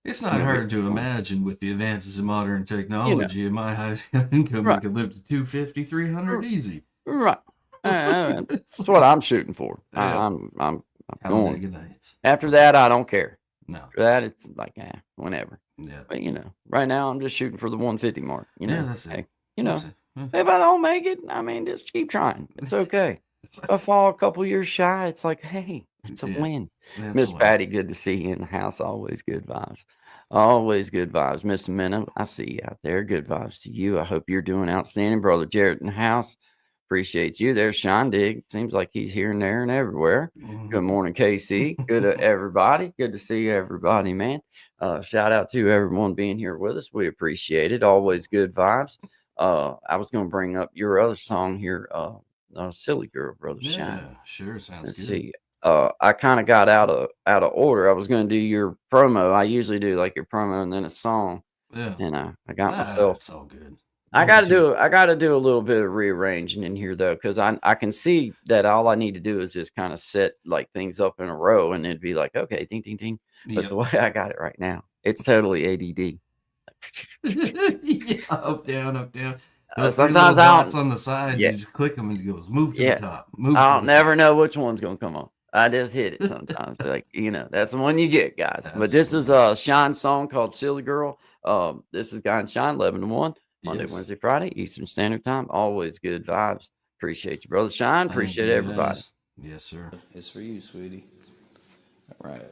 It's not hard to imagine with the advances in modern technology. In my high income, Right. I could live to 250, 300 easy. Right. That's what I'm shooting for. Yeah. I'm Talladega going. Nights. After that, I don't care. No. After that, it's like, whenever. Yeah. But right now I'm just shooting for the 150 mark. Yeah, that's it. Hey, That's it. if I don't make it, I mean, just keep trying. It's okay. If I fall a couple years shy, it's like, hey, it's a Yeah, win. that's Miss a win. Patty, good to see you in the house. Always good vibes. Always good vibes. Miss Amina, I see you out there. Good vibes to you. I hope you're doing outstanding. Brother Jarrett in the house. Appreciate you. There's Sean Dig. Seems like he's here and there and everywhere. Good morning, KC. Good to everybody. Good to see everybody, man. Shout out to everyone being here with us. We appreciate it. Always good vibes. I was going to bring up your other song here, Silly Girl, Brother Sean. Yeah, sure. Sounds Let's good. see. I kind of got out of order. I was going to do your promo. I usually do like your promo and then a song. Yeah. And I got myself. It's all good. I got to do a little bit of rearranging in here though, because I can see that all I need to do is just kind of set like things up in a row, and it'd be like, okay, ding ding ding. But the way I got it right now, it's totally ADD. Yeah, up down, up down. Those Sometimes dots on the side, Yeah. you just click them and it goes move to Yeah. the top. Move. I to don't the never top. know which one's gonna come on. I just hit it sometimes. Like, that's the one you get, guys. But this is a Sean's song called Silly Girl. This is Guy and Sean, 11 to 1, Monday, Yes. Wednesday, Friday, Eastern Standard Time. Always good vibes. Appreciate you, brother Sean. Thank Appreciate you, everybody. guys. Yes, sir. It's for you, sweetie. All right.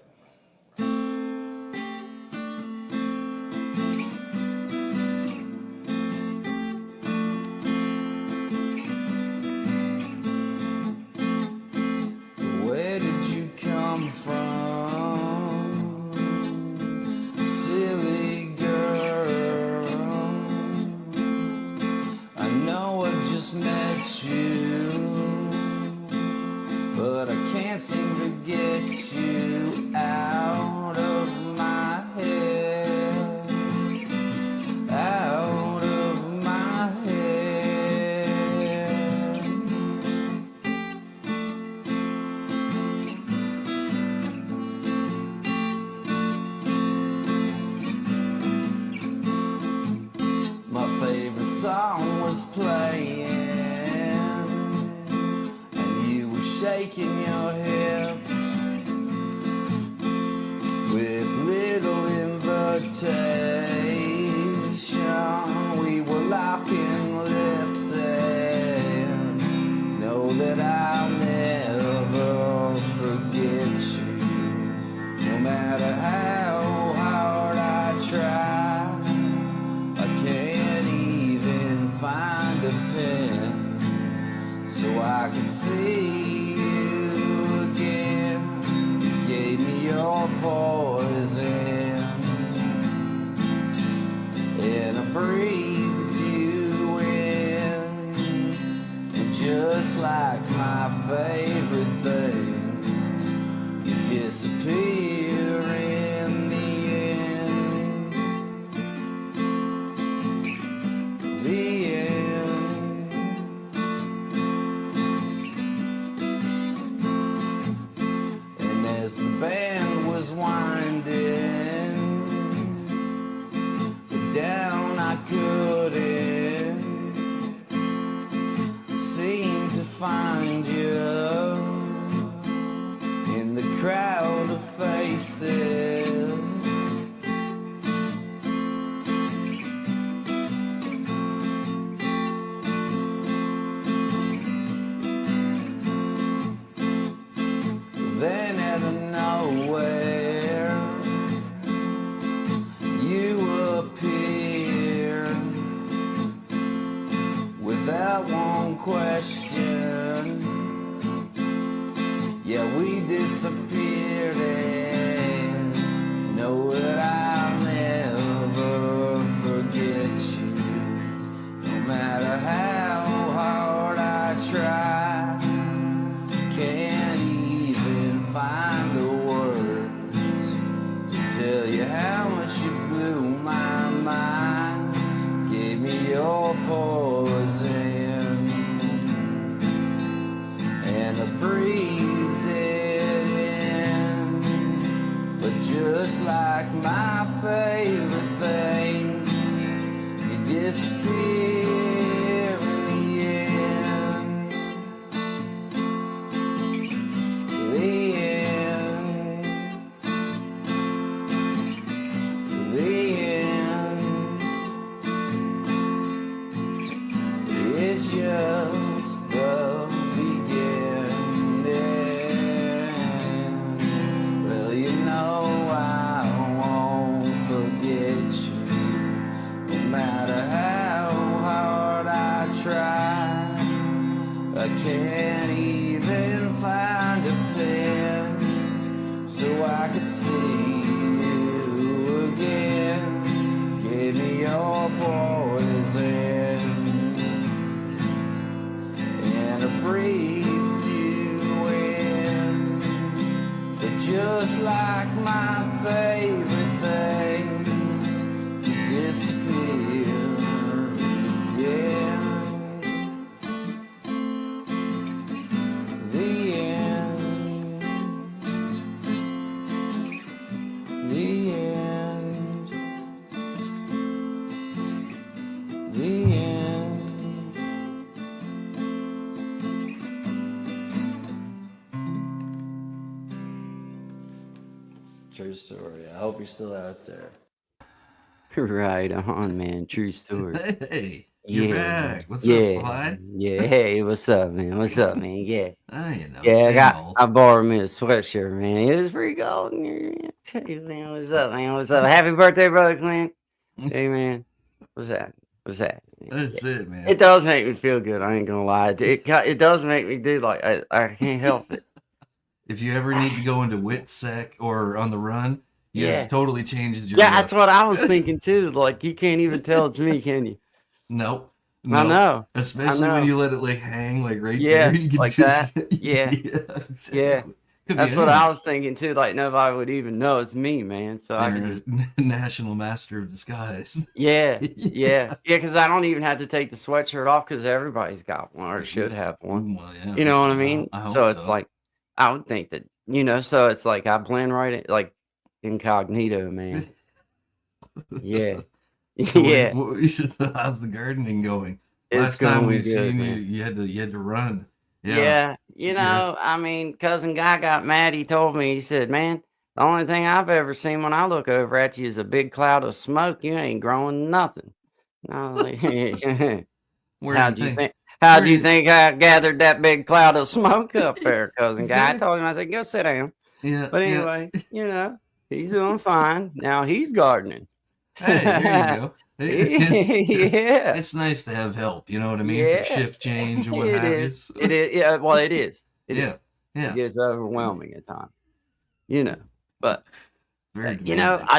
Where did you come from, silly girl? I know I just met you, but I can't seem to get you out of my head, out of my head. My favorite song was playing, and you were shaking your hips with little invitation. We were locking lips, and know that I'll never forget you, no matter how hard I try. I can't even find a pen so I can see you again. You gave me your poison, and I breathed you in. And just like my favorite things, you disappear in the end. The end. And as the band was winding down, I couldn't seem to find you in the crowd of faces. Then out of nowhere, you appear without one question. Yeah, we disappeared, and know that I'll never forget you, no matter how hard I try. Can't even find the words to tell you how much you blew my mind. Gave me your poison, breathed it in. But just like my favorite things, you disappear in the end. The end. The end. It's just the beginning. Well, you know I won't forget you, no matter how hard I try. I can't even find a pen so I could see you again. Give me your poison, and I breathed you in. But just like my favorite things, you disappear. Yeah. The end. The end. The end. True story. I hope you're still out there. Right on, man. True story. Hey, you're back. What's up, yeah, Clyde? yeah. Hey, what's up, man? What's up, man? Yeah, You know, yeah. same old. I borrowed me a sweatshirt, man. It was pretty cold. I tell you, man. What's up, man? What's up? Happy birthday, brother Clint. Hey, man. What's that? What's that? That's it, man. It does make me feel good. I ain't gonna lie. It does make me do like I can't help it. If you ever need to go into WITSEC or on the run, Yeah. it totally changes your Yeah, look. that's what I was thinking too. Like you can't even tell it's me, can you? Nope. I know. Especially when you let it like hang like right Yeah, there. You can like just, that. Yeah. exactly. Yeah. Could be That's what anyone. I was thinking too. Like nobody would even know it's me, man. So I You're could, a national master of disguise. yeah, yeah. Because I don't even have to take the sweatshirt off because everybody's got one or should have one. Well, yeah. You know what I mean? I hope So it's like I would think that so it's like I blend right in, like incognito, man. Yeah, So yeah. how's the gardening going? It's Last time going we good, seen you, man. you had to run. Yeah, I mean, cousin Guy got mad. He told me, he said, "Man, the only thing I've ever seen when I look over at you is a big cloud of smoke. You ain't growing nothing." And I was like, Where do you think? How do you think I gathered that big cloud of smoke up there, cousin Guy? I told him, I said, "Go sit down." Yeah. But anyway, he's doing fine. Now he's gardening. Hey, there you go. Yeah. It's nice to have help, you know what I mean? Yeah. For shift change or what It have is. you. It is. Yeah, well, it is. It Yeah. is. Yeah. It gets overwhelming at times. But Very I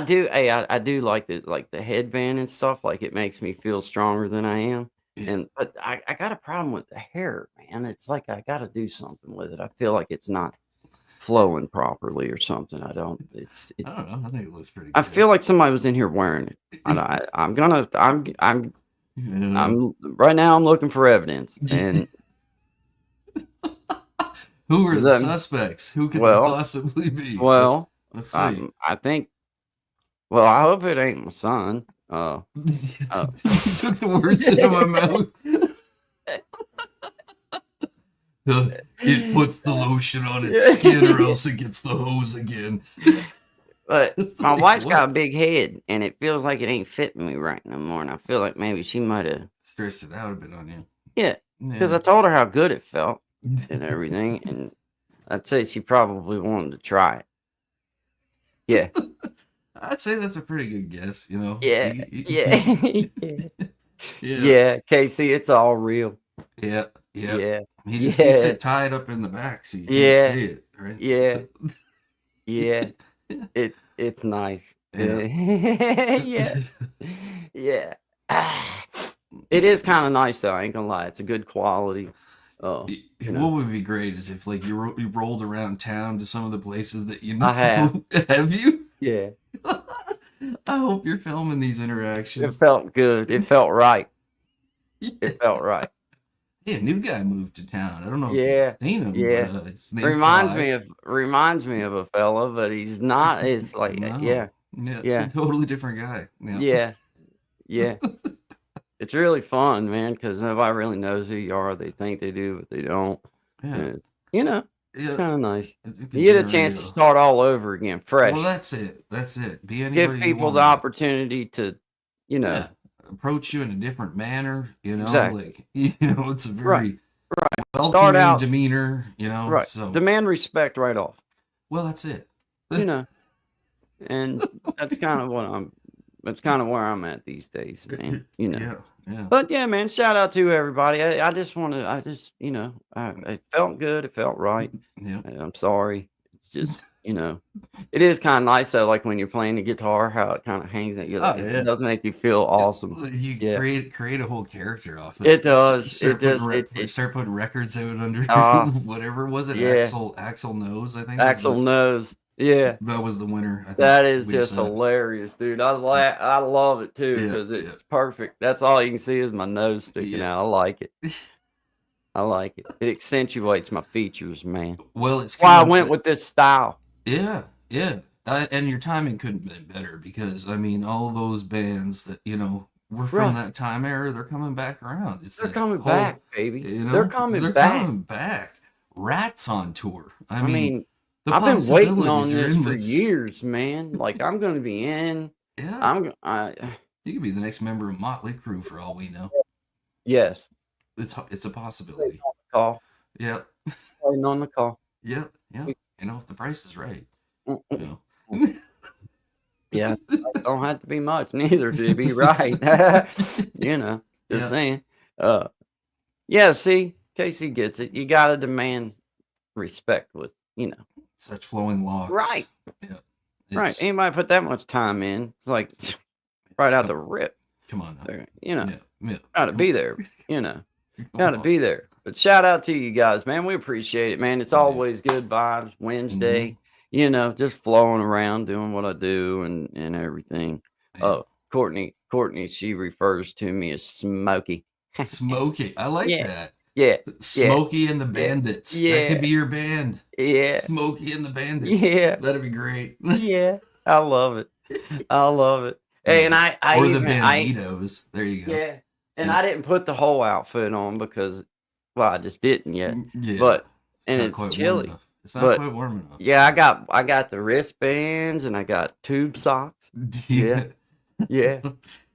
do I do like the headband and stuff. Like it makes me feel stronger than I am. Yeah. But I got a problem with the hair, man. It's like I got to do something with it. I feel like it's not flowing properly or something. I don't know. I think it looks pretty I good. feel like somebody was in here wearing it. I'm right now I'm looking for evidence. And who are the suspects? Who could they possibly be? Well, let's see. I think. Well, I hope it ain't my son. You took the words out of my mouth. It puts the lotion on its skin, or else it gets the hose again. But my wife's got a big head, and it feels like it ain't fitting me right no more. And I feel like maybe she might have stressed it out a bit on you. Yeah, because I told her how good it felt and everything, and I'd say she probably wanted to try it. Yeah. I'd say that's a pretty good guess, you know? Yeah. Yeah. Yeah, Casey, it's all real. Yeah. Yeah. He just keeps it tied up in the back so you can't see it, right? Yeah. Yeah. It's nice. Yeah. Yeah. It is kind of nice though, I ain't gonna lie. It's a good quality. What would be great is if like you rolled around town to some of the places that you know. I have. Have you? Yeah. I hope you're filming these interactions. It felt good. It felt right. It felt right. Hey, a new guy moved to town. I don't know if Yeah, you've seen him, yeah. but his name's Reminds Clyde. me of a fella, but he's not. It's like, yeah, No. Yeah, yeah, totally different guy. Yeah. yeah, yeah. It's really fun, man, because nobody really knows who you are. They think they do, but they don't. Yeah. And it's, you know, it's Yeah. kind of nice. It You get a generate chance to start all over again, fresh. Well, that's it. That's it. Be Give anybody you people the want. opportunity to, you know, Yeah. Approach you in a different manner, exactly. like, it's a very Start welcoming out demeanor, right. so, Demand respect right off, well, that's it. you know, and that's kind of where I'm at these days, man. You know. Yeah, yeah. But yeah, man, shout out to everybody. I just you know, it felt good. It felt right. Yeah. I'm sorry. It's just, you know, it is kind of nice though, like when you're playing the guitar, how it kind of hangs at you. Oh, It yeah. does make you feel awesome. You Yeah. create a whole character off It does. Start It does. putting start putting records out under whatever was it? Yeah. Axel Knows, I think. Axel Knows. Yeah. That was the winner. I think That is we just said. hilarious, dude. I love it too Yeah, because it's yeah. perfect. That's all you can see is my nose sticking Yeah. out. I like it. I like it. It accentuates my features, man. Well, it's Why I kind of- went with this style. Yeah, yeah. And your timing couldn't have been better because, I mean, all those bands that, were from Right. that time era, they're coming back around. They're coming back, baby. You They're coming back. coming back. Rats on tour. I mean, the I've been waiting on possibilities are this for endless. years, man. Like I'm going to be in. Yeah. I You could be the next member of Motley Crue for all we know. yes. It's a possibility. Call. Yeah. Waiting on the call. Yeah. Yeah. If the price is right. Mm-mm. You know. Yeah, don't have to be much neither to be right. You know, just Yeah. saying. Yeah, see, Casey gets it. You gotta demand respect with, Such flowing locks. right, Yeah. right. It's- Anybody put that much time in, it's like right out the rip. Come on now. There, you know, Yeah. gotta be there. You know, Come gotta on. be there. But shout out to you guys, man. We appreciate it, man. It's Yeah. always good vibes. Wednesday, you know, just flowing around, doing what I do and everything. Yeah. Oh, Courtney, she refers to me as Smokey. Smokey. I like Yeah. that. Yeah, Smokey and the Bandits. That Yeah. could be your band. yeah, Smokey and the Bandits. yeah, That'd be great. yeah. I love it. I love it. Hey, and I or the even, Banditos. There you go. yeah, and Yeah. I didn't put the whole outfit on because, well, I just didn't yet. Yeah. But and not it's quite warm chilly. enough. It's not but- quite warm enough. Yeah, I got the wristbands and I got tube socks. Yeah. Yeah,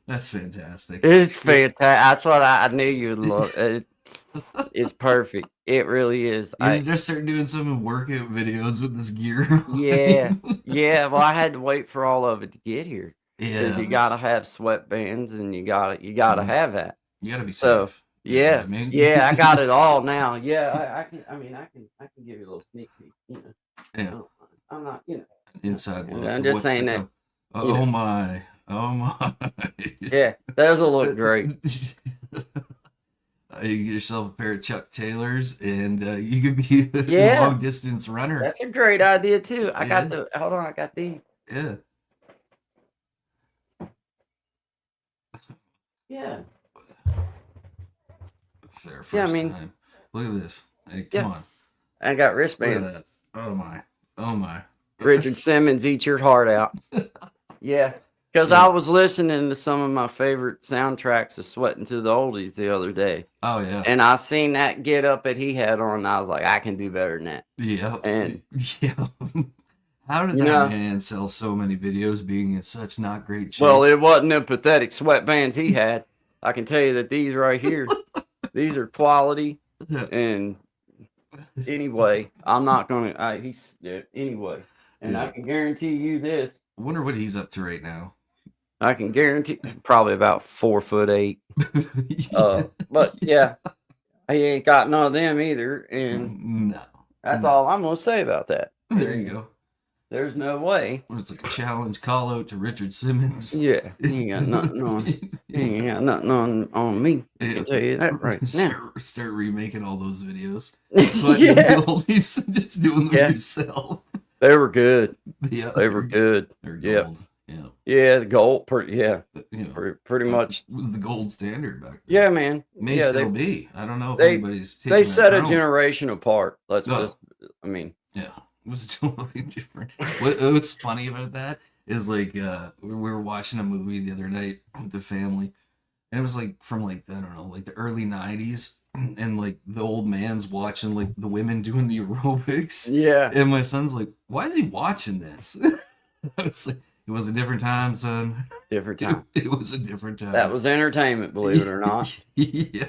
That's fantastic. it's fantastic. That's what I knew you'd love. It's perfect. It really is. You should just start doing some workout videos with this gear. on. Yeah, yeah. Well, I had to wait for all of it to get here because Yeah. you gotta have sweatbands and you gotta Mhm. have that. You gotta be So, safe. You know Yeah, what I mean? yeah. I got it all now. Yeah, I can. I mean, I can give you a little sneak peek. You know, Yeah. I'm not. You know. Inside look. I'm of just what's to saying that, come. you Oh know. my. Oh my. Yeah, those will look great. You get yourself a pair of Chuck Taylors, and you could be a Yeah. long distance runner. That's a great idea too. I got Yeah. the. Hold on, I got these. Yeah. Yeah. It's their first Yeah, I mean- time. Look at this. Hey, Yeah. come on. I got Look at wristbands. that. Oh my. Oh my. Richard Simmons, eat your heart out. Yeah, because Yeah. I was listening to some of my favorite soundtracks of Sweating to the Oldies the other day, Oh yeah. and I seen that get up that he had on, and I was like, I can do better than that. Yeah. And- yeah. How did You that know- man sell so many videos being in such not great shape? Well, it wasn't the pathetic sweatbands he had. I can tell you that these right here, these are quality. And anyway, I'm not gonna. Anyway, and I Yeah. can guarantee you this. I wonder what he's up to right now. I can guarantee probably about 4'8". But yeah, he ain't got none of them either, and no. that's No. all I'm gonna say about that. There you go. There's no way. It's like a challenge call out to Richard Simmons. Yeah, he ain't got nothing on. He ain't got nothing on me. I Yeah. can tell you that right now. Start remaking all those videos. Sweating Yeah, the oldies, just doing them Yeah. yourself. they were good. Yeah. They were good. They're Yeah. gold. Yeah, the gold. Yeah, You know, pretty much. was the gold standard back then. Yeah, man. May Yeah, still be. I don't know if they anybody's taking they that set a throne. generation apart. Let's Oh. just. I mean, Yeah, it was totally different. What's funny about that is like we were watching a movie the other night with the family, and it was like from like I don't know, like the early '90s, and like the old man's watching like the women doing the aerobics, yeah, and my son's like, "Why is he watching this?" I was like, "It was a different time, son. different time. It was a different time." That was entertainment, believe it or not. Yeah.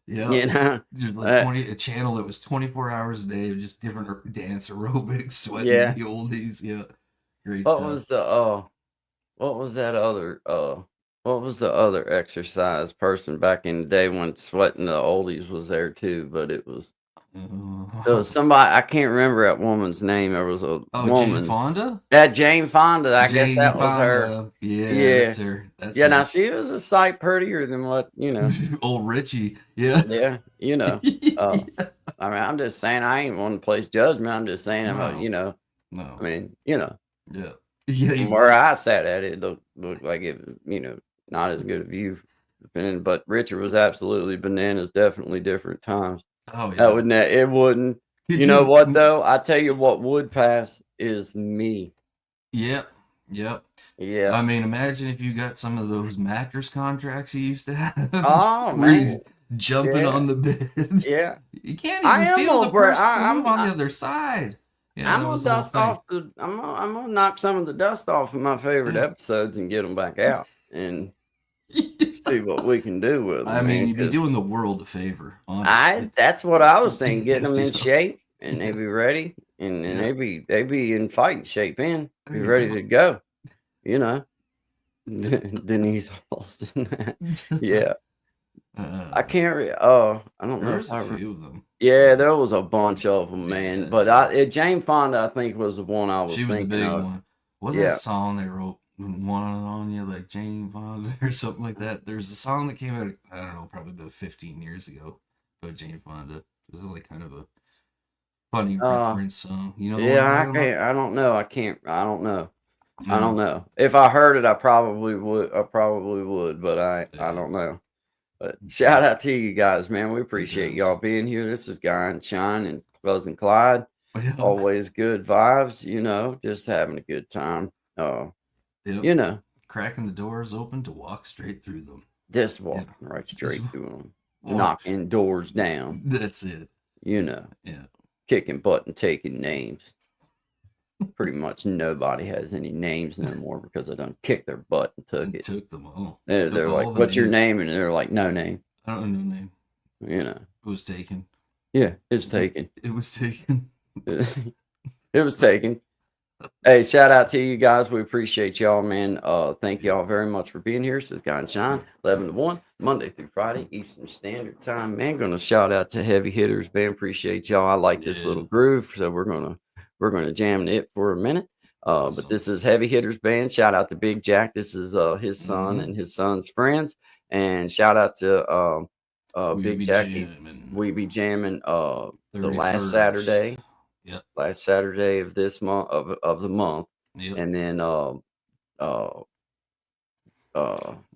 Yeah. You know. There's like a channel that was 24 hours a day of just different dance aerobics, sweating Yeah. the oldies. Yeah. Great What stuff. was the what was that other what was the other exercise person back in the day when sweating the oldies was there too? But it was there was somebody, I can't remember that woman's name. There was a woman. Jane Fonda? That Jane Fonda, I guess Jane that was her. Fonda. Yeah, Yeah. that's her. That's Yeah, her. now she was a sight prettier than what, you know. Old Richie. Yeah. Yeah, you know. I mean, I'm just saying, I ain't one to place judgment. I'm just saying, No. you know, No. I mean, you know, Yeah. Yeah. from where I sat at it, looked like it was, you know, not as good a view. But Richard was absolutely bananas, definitely different times. Oh, yeah. It wouldn't. Could You know what, though? I tell you what would pass is me. Yep. Yep. Yeah. I mean, imagine if you got some of those mattress contracts you used to have. Oh, Where he's man. jumping Yeah. on the bed. Yeah. You can't I even am feel gonna the break- person I- move I'm- on the other side. Yeah, I'm that gonna was the whole dust thing. off the. I'm gonna knock some of the dust off of my favorite episodes and get them back out and see what we can do with them. I mean, you'd be 'cause doing the world a favor, honestly. that's what I was saying, getting them in Yeah. shape and they be ready and Yeah. they be in fighting shape be There you ready go. to go. You know, Denise Austin. Yeah, I can't. I don't know There's if I. a few of them. Yeah, there was a bunch of them, man. Yeah. But Jane Fonda, I think, was the one I was She was the thinking big of. one. What's Yeah. that song they wrote? One on you, like Jane Fonda or something like that. There's a song that came out, I don't know, probably about 15 years ago about Jane Fonda. It was like kind of a funny reference song. You know the one Yeah, I'm I talking about? can't. I don't know. I can't. I don't know. I Yeah. don't know. If I heard it, I probably would. But I Yeah. don't know. But shout out to you guys, man. We appreciate Yes. y'all being here. This is Guy and Shine and Cousin Clyde. Yeah. Always good vibes, you know, just having a good time. Yep. You know, Cracking the doors open to walk straight through them. just walking right straight Just through them, walk. knocking doors down, That's it. you know, Yeah. kicking butt and taking names. Pretty much nobody has any names no more because I done kicked their butt and took And it. took them all. They're Took all like, the what's your names. name? And they're like, no name. I don't know the name. You know, It was taken. yeah, it's taken. It was taken. It was taken. Hey, shout out to you guys. We appreciate y'all, man. Thank y'all very much for being here. This is Guy and Shine, 11 to 1, Monday through Friday, Eastern Standard Time. Man, gonna shout out to Heavy Hitters, man. Appreciate y'all. I like this Yeah. little groove, so we're gonna jam it for a minute. Awesome. But this is Heavy Hitters Band. Shout out to Big Jack. This is his son Mhm. and his son's friends. And shout out to We Big be Jack. jamming. We be jamming the 31st. last Saturday. Yep. Last Saturday of this month of the month. Yep. And then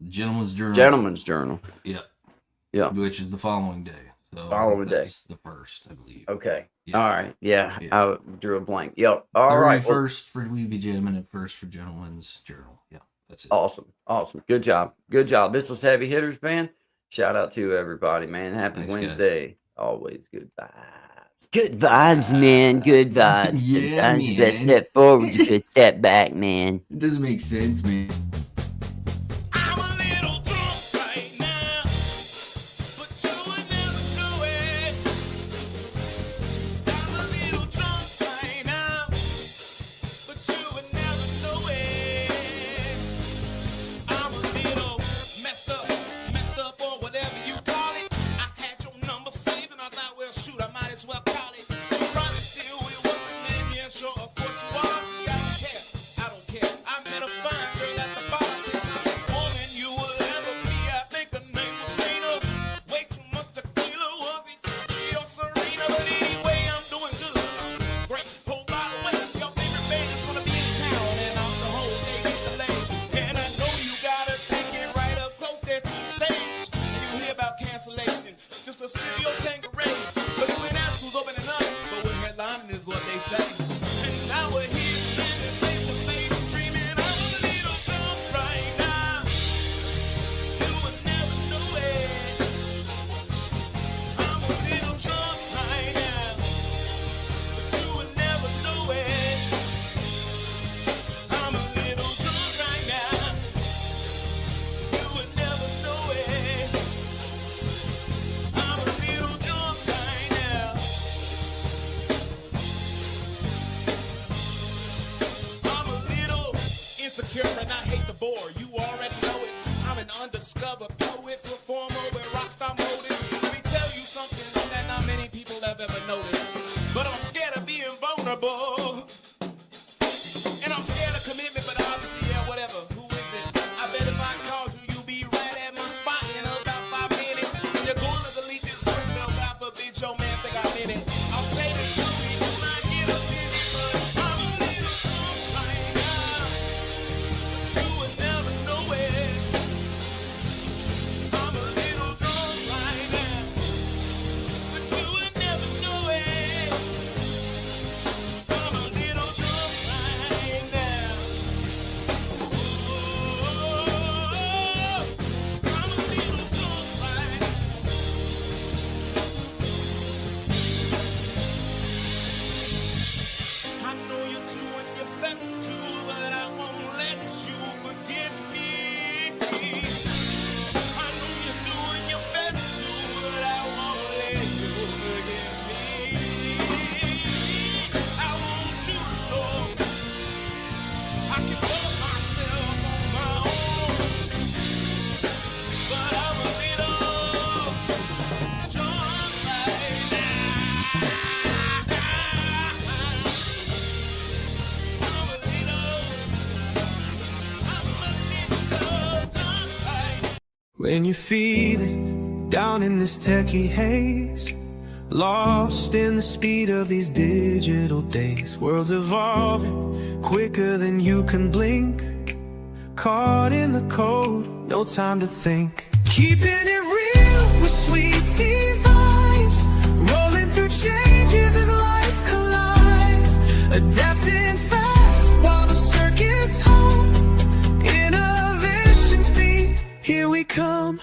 Gentleman's Journal. Gentleman's Journal. Yep. Yeah. Which is the following day. So I think Following day. that's the first, I believe. Okay. Yeah. All right. Yeah. Yeah. I drew a blank. Yep. All right. Well, First for We Be Jamming and first for Gentleman's Journal. Yeah. That's it. awesome. Awesome. Good job. Good job. This is Heavy Hitters Band. Shout out to everybody, man. Happy Thanks, guys. Wednesday. Always good vibes. Good vibes, man. Good vibes. Yeah, Sometimes you best man. step forward, you best step back, man. It doesn't make sense, man. I'm a little drunk right now, but you would never know it. I'm a little drunk right now, but you would never know it. I'm a little messed up, or whatever you call it. I had your number saved and I thought, well, shoot, I might as well call it. You're running still with what's your name? Yeah, sure, of course you are. See, I don't care. I met a fine girl at the bar. care and I hate the bore. You already know it. I'm an undiscovered poet, performer with rockstar motives. Let me tell you something that not many people have ever noticed. But I'm scared of being vulnerable. And I'm scared of commitment, but obviously, yeah, whatever. Who is it? I bet if I called you, you'll be right at my spot in about 5 minutes. You're going to delete this voicemail, God forbid your man think I'm in it. I'll say this to you when I get up in it, but I'm a little drunk right now. But you would never know it. I'm a little drunk right now. But you would never know it. I'm a little drunk right now. I'm a little drunk right now. I know you're doing your best to, but I won't let you forget me. I know you're doing your best to, but I won't let you forget me. I want you to know I can love myself on my own, but I'm a little drunk right now. I'm a little drunk right now. When you feel it down in this techie haze, lost in the speed of these digital days, world's evolving quicker than you can blink, caught in the code, no time to think. Keeping it real with sweet tea vibes, rolling through changes as life collides, adapting fast while the circuits hum, innovations beat, here we come.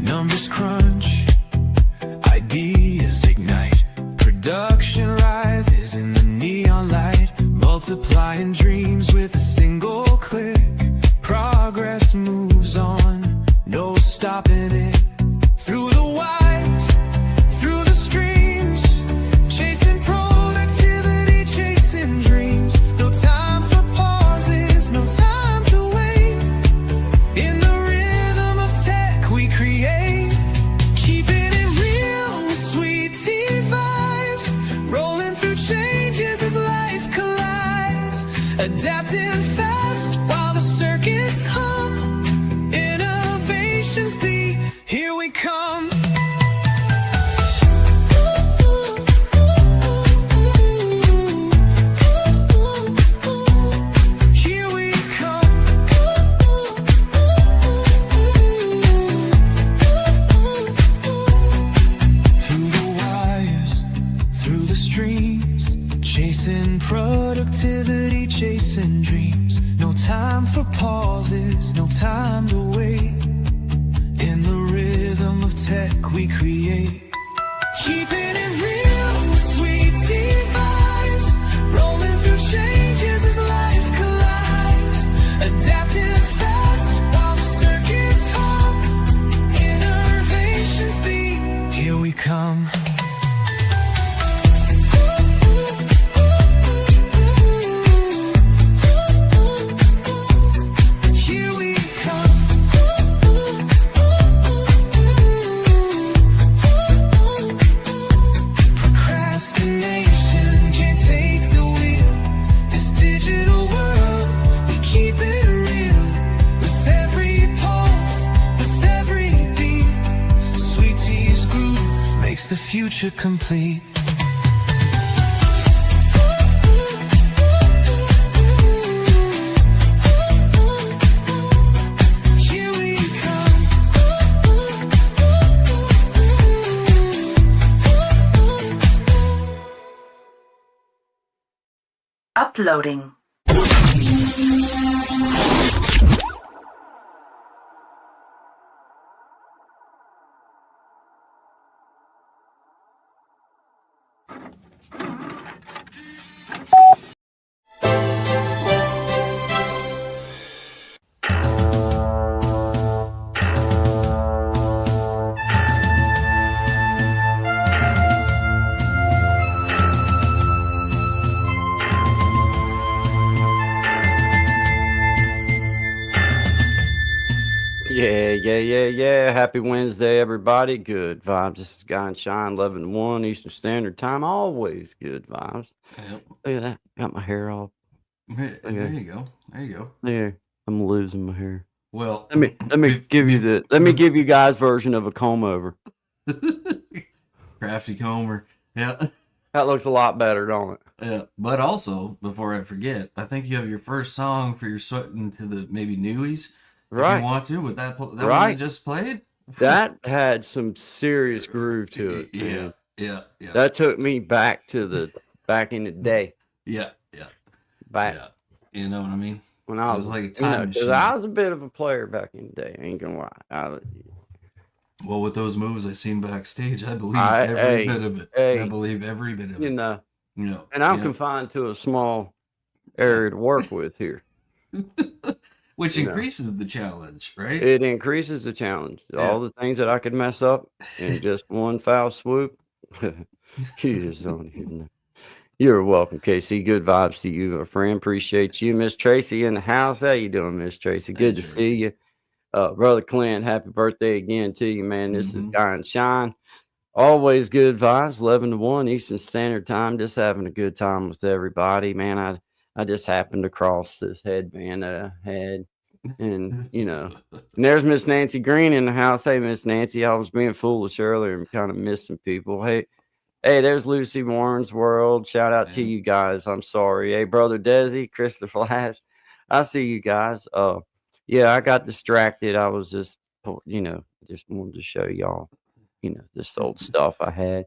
Numbers crunch, ideas ignite, production rises in the neon light, multiplying dreams with a single click. Progress moves on, no stopping it. Through the wires, through the streams, chasing productivity, chasing dreams. No time for pauses, no time to wait. In the rhythm of tech we create, keeping it real with sweet tea vibes, rolling through changes as life collides, adapting fast while the circuits hum, innovations beat, here we come. Here we come. Through the wires, through the streams, chasing productivity, chasing dreams. No time for pauses, no time to wait. In the rhythm of tech we create, keeping it real with sweet tea vibes, rolling through changes as life collides, adapting fast while the circuits hum, innovations beat, here we come. Here we come. Procrastination can't take the wheel. This digital world, we keep it real. With every pulse, with every beat, sweet tea's groove makes the future complete. Here we come. Uploading. Yeah. Happy Wednesday, everybody. Good vibes. This is Guy and Shine, 11 to 1 Eastern Standard Time. Always good vibes. Yep. Look at that. Got my hair all There you go. There you go. there. I'm losing my hair. Well, Let me give you guys version of a comb over. Crafty Comer. Yeah. That looks a lot better, don't it? Yeah. But also, before I forget, I think you have your first song for your sweating to the maybe newies. If Right. you want to, with that one Right. you just played. That had some serious groove to it. Yeah. Man. Yeah. That took me back in the day. Yeah. Back Yeah. You know what I mean? when I It was, was like a time 'cause machine. I was a bit of a player back in the day. I ain't gonna lie. Well, with those moves I seen backstage, I believe Hey, every bit of it. hey, I believe every bit of You it. know, You know. and I'm yeah. confined to a small area to work with here. Which You know. increases the challenge, right? It increases the challenge. All the things that I could mess up in just one foul swoop. You just don't even know. You're welcome, KC. Good vibes to you, my friend. Appreciate you. Miss Tracy in the house. How you doing, Miss Tracy? Good to see you. Brother Clint, happy birthday again to you, man. This is Guy and Shine. Always good vibes, 11 to 1 Eastern Standard Time. Just having a good time with everybody, man. I just happened to cross this headband that I had. And, and there's Miss Nancy Green in the house. Hey, Miss Nancy, I was being foolish earlier and kind of missing people. Hey, there's Lucy Warren's World. Shout out to you guys. I'm sorry. Hey, Brother Desi, Christopher Flash. I see you guys. Yeah, I got distracted. I was just wanted to show y'all, this old stuff I had,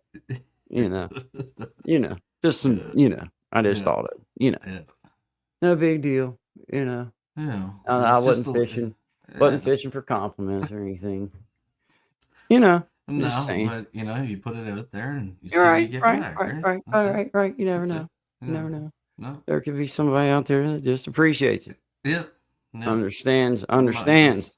just some, I just thought it, no big deal, Yeah. I It's just wasn't fishing, yeah. fishing for compliments or anything, just No, saying. but you put it out there and you see You're what right, you get back, right? That's it. right. You never That's know. it. You never know. No. There could be somebody out there that just appreciates it. Yeah. No. Understands.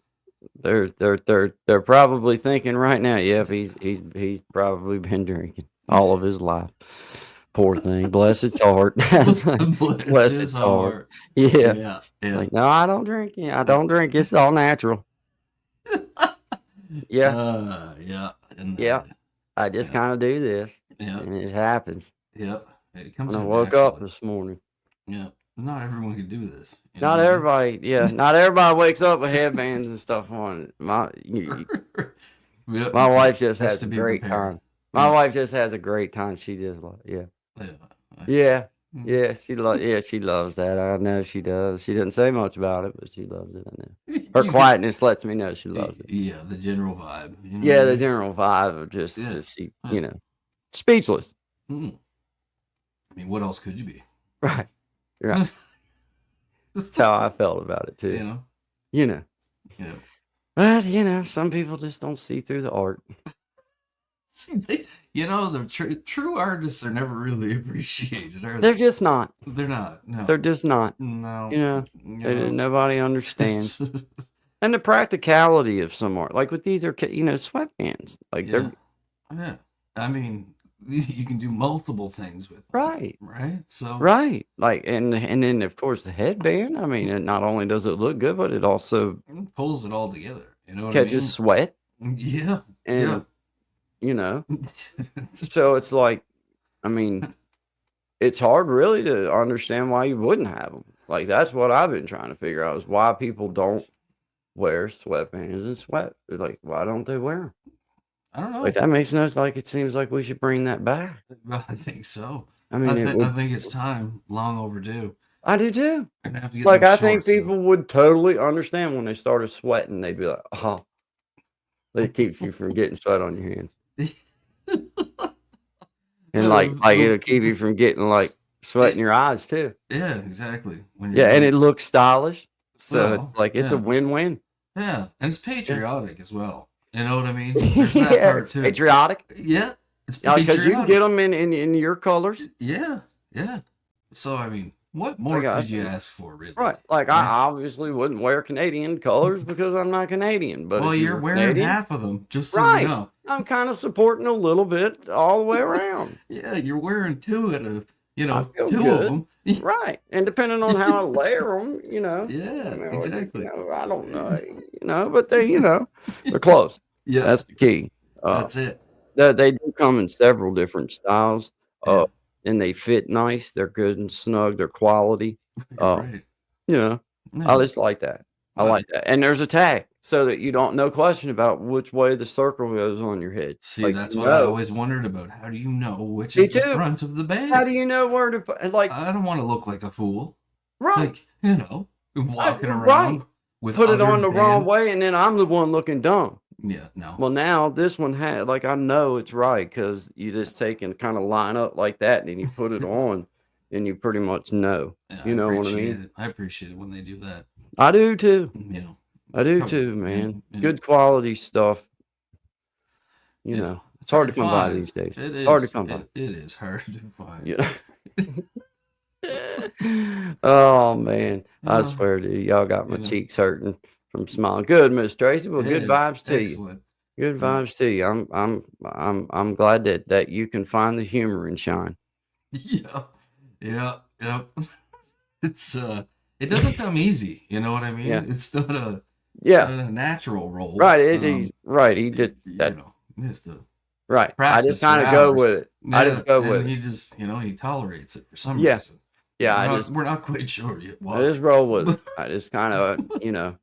They're probably thinking right now, yep, he's probably been drinking all of his life. Poor thing. Bless its heart. Bless its heart. Yeah. It's like, no, I don't drink. Yeah, I don't drink. It's all natural. Yeah. And, Yeah. I just kind of do this. Yeah. And it happens. Yeah. It comes When I out woke up naturally. this morning. Yeah. Not everyone can do this. Not everybody. Yeah. Not everybody wakes up with headbands and stuff on. My wife just has a great time. My wife just has a great time. She just she loves that. I know she does. She doesn't say much about it, but she loves it. I know. Her quietness lets me know she loves it. Yeah, the general vibe. The general vibe of just she, speechless. I mean, what else could you be? Right. That's how I felt about it too. Yeah. But some people just don't see through the art. The true artists are never really appreciated, are they? They're just not. They're not. No. They're just not. No. Nobody understands. And the practicality of some art, like with these are sweatbands, like they're I mean, you can do multiple things with them, right. So Like and then of course the headband. I mean, it not only does it look good, but it also pulls it all together. You know what catches I mean? sweat. Yeah. And so it's like, I mean, it's hard really to understand why you wouldn't have them. Like that's what I've been trying to figure out is why people don't wear sweatbands and sweat. Like, why don't they wear them? I don't know. Like that makes no. Like it seems like we should bring that back. I think so. I mean, I think it's time, long overdue. I do too. We're gonna have to get Like them I think shorts, though. people would totally understand when they started sweating. They'd be like, "Oh, it keeps you from getting sweat on your hands." And like it'll keep you from getting like sweat in your eyes too. Yeah, exactly. And it looks stylish, so it's a win-win. Yeah, and it's patriotic as well. You know what I mean? There's that part it's too. patriotic. Yeah, it's because you can get them in your colors. Yeah. So I mean, what more could you ask for, really? Right. Like I obviously wouldn't wear Canadian colors because I'm not Canadian. But well, you're wearing Canadian, half of them, just so you know. I'm kind of supporting a little bit all the way around. Yeah, you're wearing two out of You I know, feel 2 good. of them. Right. And depending on how I layer them, you know, Yeah, exactly. I don't know, but they're close. Yeah, That's the key. that's it. They do come in several different styles, Yeah. and they fit nice. They're good and snug. They're quality. Uh, Right. you know, I Yeah. just like that. I Well, like that. And there's a tag so that you don't no question about which way the circle goes on your head. see, Like, that's what I always wondered about. How do you know which Me is the too. front of the How bag? do you know where to put? Like, I don't want to look like a fool. right, Like, walking right. around with Put it other on the wrong band. way, and then I'm the one looking dumb. Yeah, no. Well, now this one had like I know it's right because you just take and kind of line up like that, and then you put it on, and you pretty much know. Yeah, You know what I mean? I appreciate it when they do that. I do too. You know, I do Probably, too, man. yeah. Good quality stuff. You yeah, know, it's hard to come by find. these days. It It's hard to is. come by. It is hard to find. Yeah. Oh man, I Yeah. swear to you, y'all got my Yeah. cheeks hurting from smiling. Good, Miss Tracy. Well, good Yeah, vibes to you. excellent. Good Yeah. vibes to you. I'm glad that you can find the humor in Shine. Yeah, yeah, yep. It's it doesn't come easy. You know what I mean? Yeah. It's not a Yeah, natural role. right. He's right. He did you that. know, he has to Right. I practice just kind for of go hours. with it. I just go and with it. he just, he tolerates it for some Yeah. reason. Yeah, We're not quite sure yet I why. just roll with it. I just kind of, Yeah.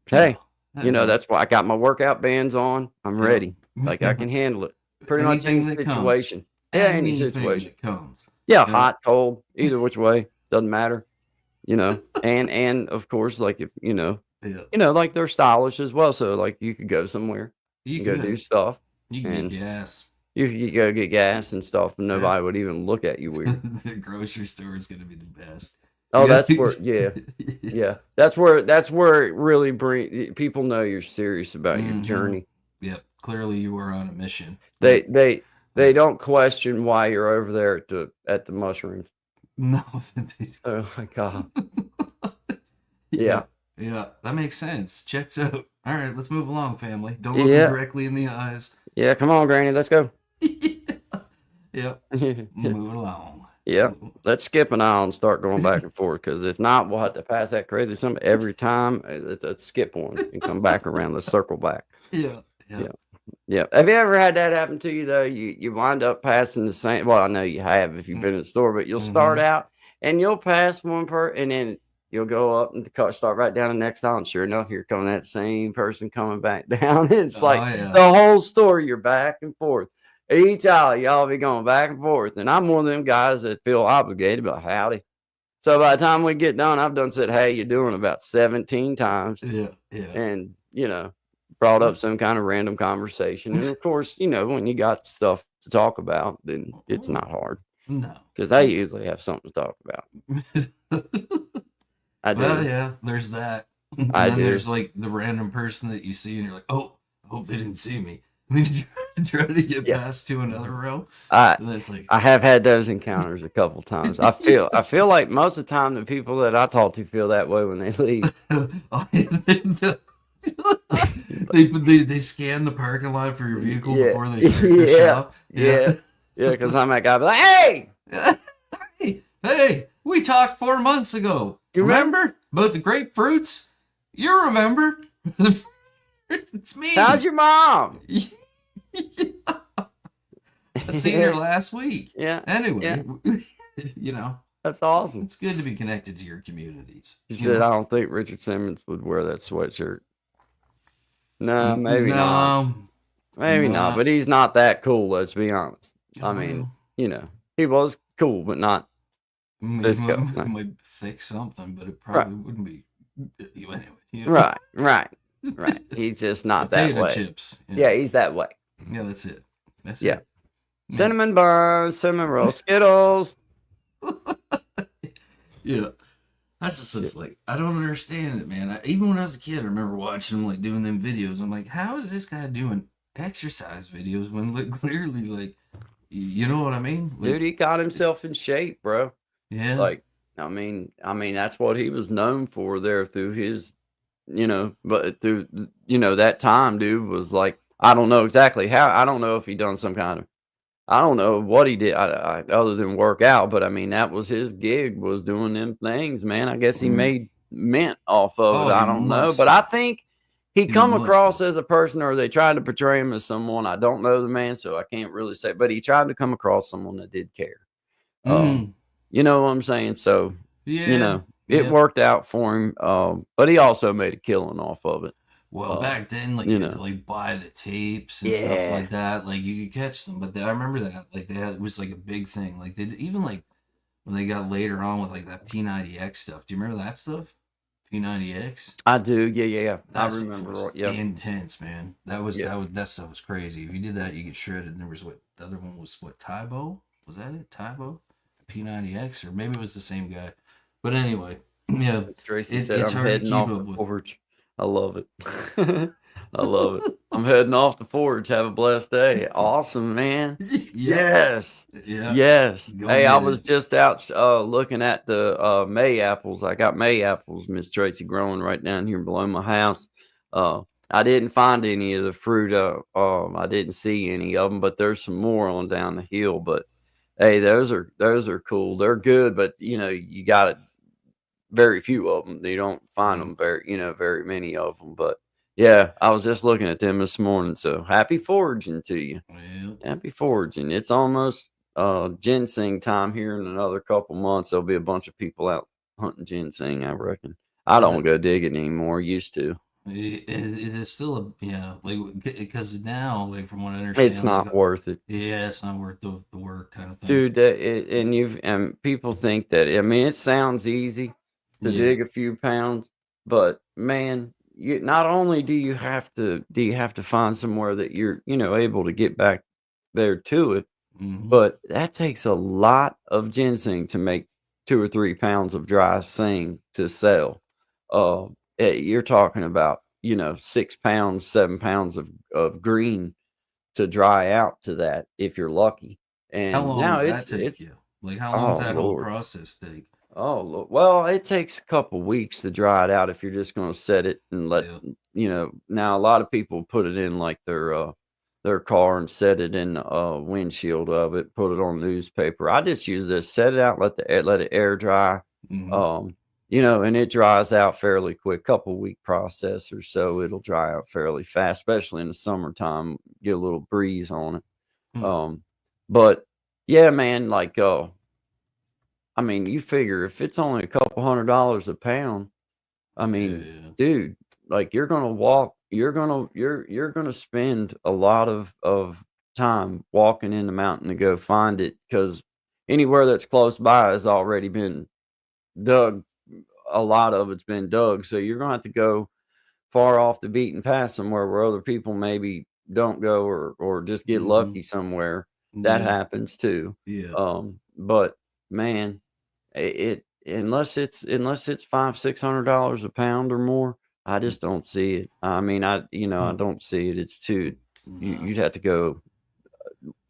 hey, Yeah. that's why I got my workout bands on. I'm Yeah. ready. Like I can handle it. Pretty much any Anything that comes. situation. Yeah, any Anything situation. that comes. Yeah, Yeah. hot, cold, either which way, doesn't matter. And of course, like if Yeah. like they're stylish as well. So like you could go somewhere, You you go can do stuff. you can and- get gas. You could go get gas and stuff, and nobody would even look at you weird. The grocery store is gonna be the best. Oh, You that's gotta- where, yeah, that's where it really people know you're serious about your Mhm. journey. Yep. Clearly, you were on a mission. They don't question why you're over there at the mushrooms. No. Oh my god. Yeah. Yeah, that makes sense. Checks out. All right, let's move along, family. Don't look Yeah. them directly in the eyes. Yeah, come on, Granny, let's go. Yep. Yeah, Move along. let's skip an aisle and start going back and forth because if not, we'll have to pass that crazy something every time. Let's skip one and come back around. Let's circle back. Yeah. Yeah. Have you ever had that happen to you though? You wind up passing the same. Well, I know you have if you've been in the store, but you'll start out and you'll pass one and then you'll go up and start right down the next aisle. And sure enough, here coming that same person coming back down. It's like yeah. the whole store. You're back and forth. Each aisle, y'all be going back and forth. And I'm one of them guys that feel obligated, but howdy. So by the time we get done, I've done said, "Hey, you're doing" about 17 times, Yeah. and brought up some kind of random conversation. And of course, when you got stuff to talk about, then it's not hard No. because I usually have something to talk about. I do. Well, yeah, there's that. And I then do. there's like the random person that you see and you're like, oh, I hope they didn't see me. And then you try to get Yeah. past to another row. I And it's like, I have had those encounters a couple times. I feel like most of the time the people that I talk to feel that way when they leave. they scan the parking lot for your vehicle Yeah. before they start their Yeah. shop. Yeah, because I'm that guy. Be like, hey, Hey, we talked 4 months ago. You remember about the grapefruits? You remember? It's me. how's your mom? I seen her last week. Yeah, Anyway, Yeah. that's awesome. it's good to be connected to your communities. She you said, know? I don't think Richard Simmons would wear that sweatshirt. No, maybe not. Maybe not, No. but he's not that cool, let's be honest. I mean, he was cool, but not. Let's go. He might fix something, but it probably wouldn't be. Anyway, Right. He's just not that Potato way. chips. Yeah, he's that way. Yeah, that's it. That's Yeah. it. Cinnamon buns, cinnamon roll, Skittles. Yeah. That's just like, I don't understand it, man. Even when I was a kid, I remember watching him like doing them videos. I'm like, how is this guy doing exercise videos when like clearly like, you know what I mean? Like, Dude, he got himself in shape, bro. yeah. Like, I mean, that's what he was known for there through his, but through, that time, dude, was like, I don't know exactly how. I don't know if he done some kind of I don't know what he did other than work out, but I mean, that was his gig, was doing them things, man. I guess he Mhm. made mint off of it. Oh, he I don't know, must but I have. think he He come must across have. as a person, or they tried to portray him as someone. I don't know the man, so I can't really say. But he tried to come across someone that did care. Um, Mm. you know what I'm saying? So Yeah. it Yep. worked out for him. But he also made a killing off of it. Well, Uh, back then, like you you had to know, like buy the tapes and stuff yeah, like that. Like you could catch them, but I remember that like they had, it was like a big thing. Like they even like when they got later on with like that P90X stuff. Do you remember that stuff? P90X. I do. Yeah, yeah, yeah. I That stuff was remember. Yeah, intense, man. yeah. That stuff was crazy. If you did that, you get shredded. And there was what the other one was what Tybo? Was that it? Tybo? P90X, or maybe it was the same guy. But anyway, yeah, Tracy said, it's I'm hard to heading keep off up the with. forge. I love it. I love it. I'm heading off the forge. Have a blessed day. Awesome, man. Yep. Yes. Yeah. Yes. Go Hey, I get was it. just out looking at the May apples. I got May apples, Miss Tracy, growing right down here below my house. I didn't find any of the fruit. I didn't see any of them, but there's some more on down the hill. But hey, those are cool. They're good, but you got to very few of them. You don't find Mm. them very many of them. But yeah, I was just looking at them this morning. So happy foraging to you. Well, Happy foraging. It's almost ginseng time here in another couple months. There'll be a bunch of people out hunting ginseng, I reckon. I don't that, go digging anymore. Used to. is it still a yeah like because now like from what I It's understand like not worth it. yeah it's not worth the work kind of thing. Dude, and people think that, I mean, it sounds easy to Yeah. dig a few pounds, but man, you not only do you have to find somewhere that you're, able to get back there to it, Mm-hmm. but that takes a lot of ginseng to make 2 or 3 pounds of dry sing to sell. Uh, you're talking about, 6 pounds, 7 pounds of green to dry out to that if you're lucky. How And long now would that take it's you? Like how long does oh that whole Lord. process take? Oh well, it takes a couple weeks to dry it out if you're just going to set it and let Yeah. now a lot of people put it in like their car and set it in the windshield of it, put it on newspaper. I just use this, set it out, let it air dry. Mm-hmm. And it dries out fairly quick, couple week process or so. It'll dry out fairly fast, especially in the summertime, get a little breeze on it. Hmm. But yeah, man, like I mean, you figure if it's only a couple $100 a pound, I mean, Yeah. dude, like you're gonna spend a lot of time walking in the mountain to go find it, because anywhere that's close by has already been dug. A lot of it's been dug, so you're gonna have to go far off the beaten path somewhere where other people maybe don't go, or just get Mm-hmm. lucky somewhere. That Yeah. happens too. Yeah. But man, it unless it's $500-600 a pound or more, I Mm. just don't see it. I mean, I Hmm. don't see it. It's too. Nah. You'd have to go.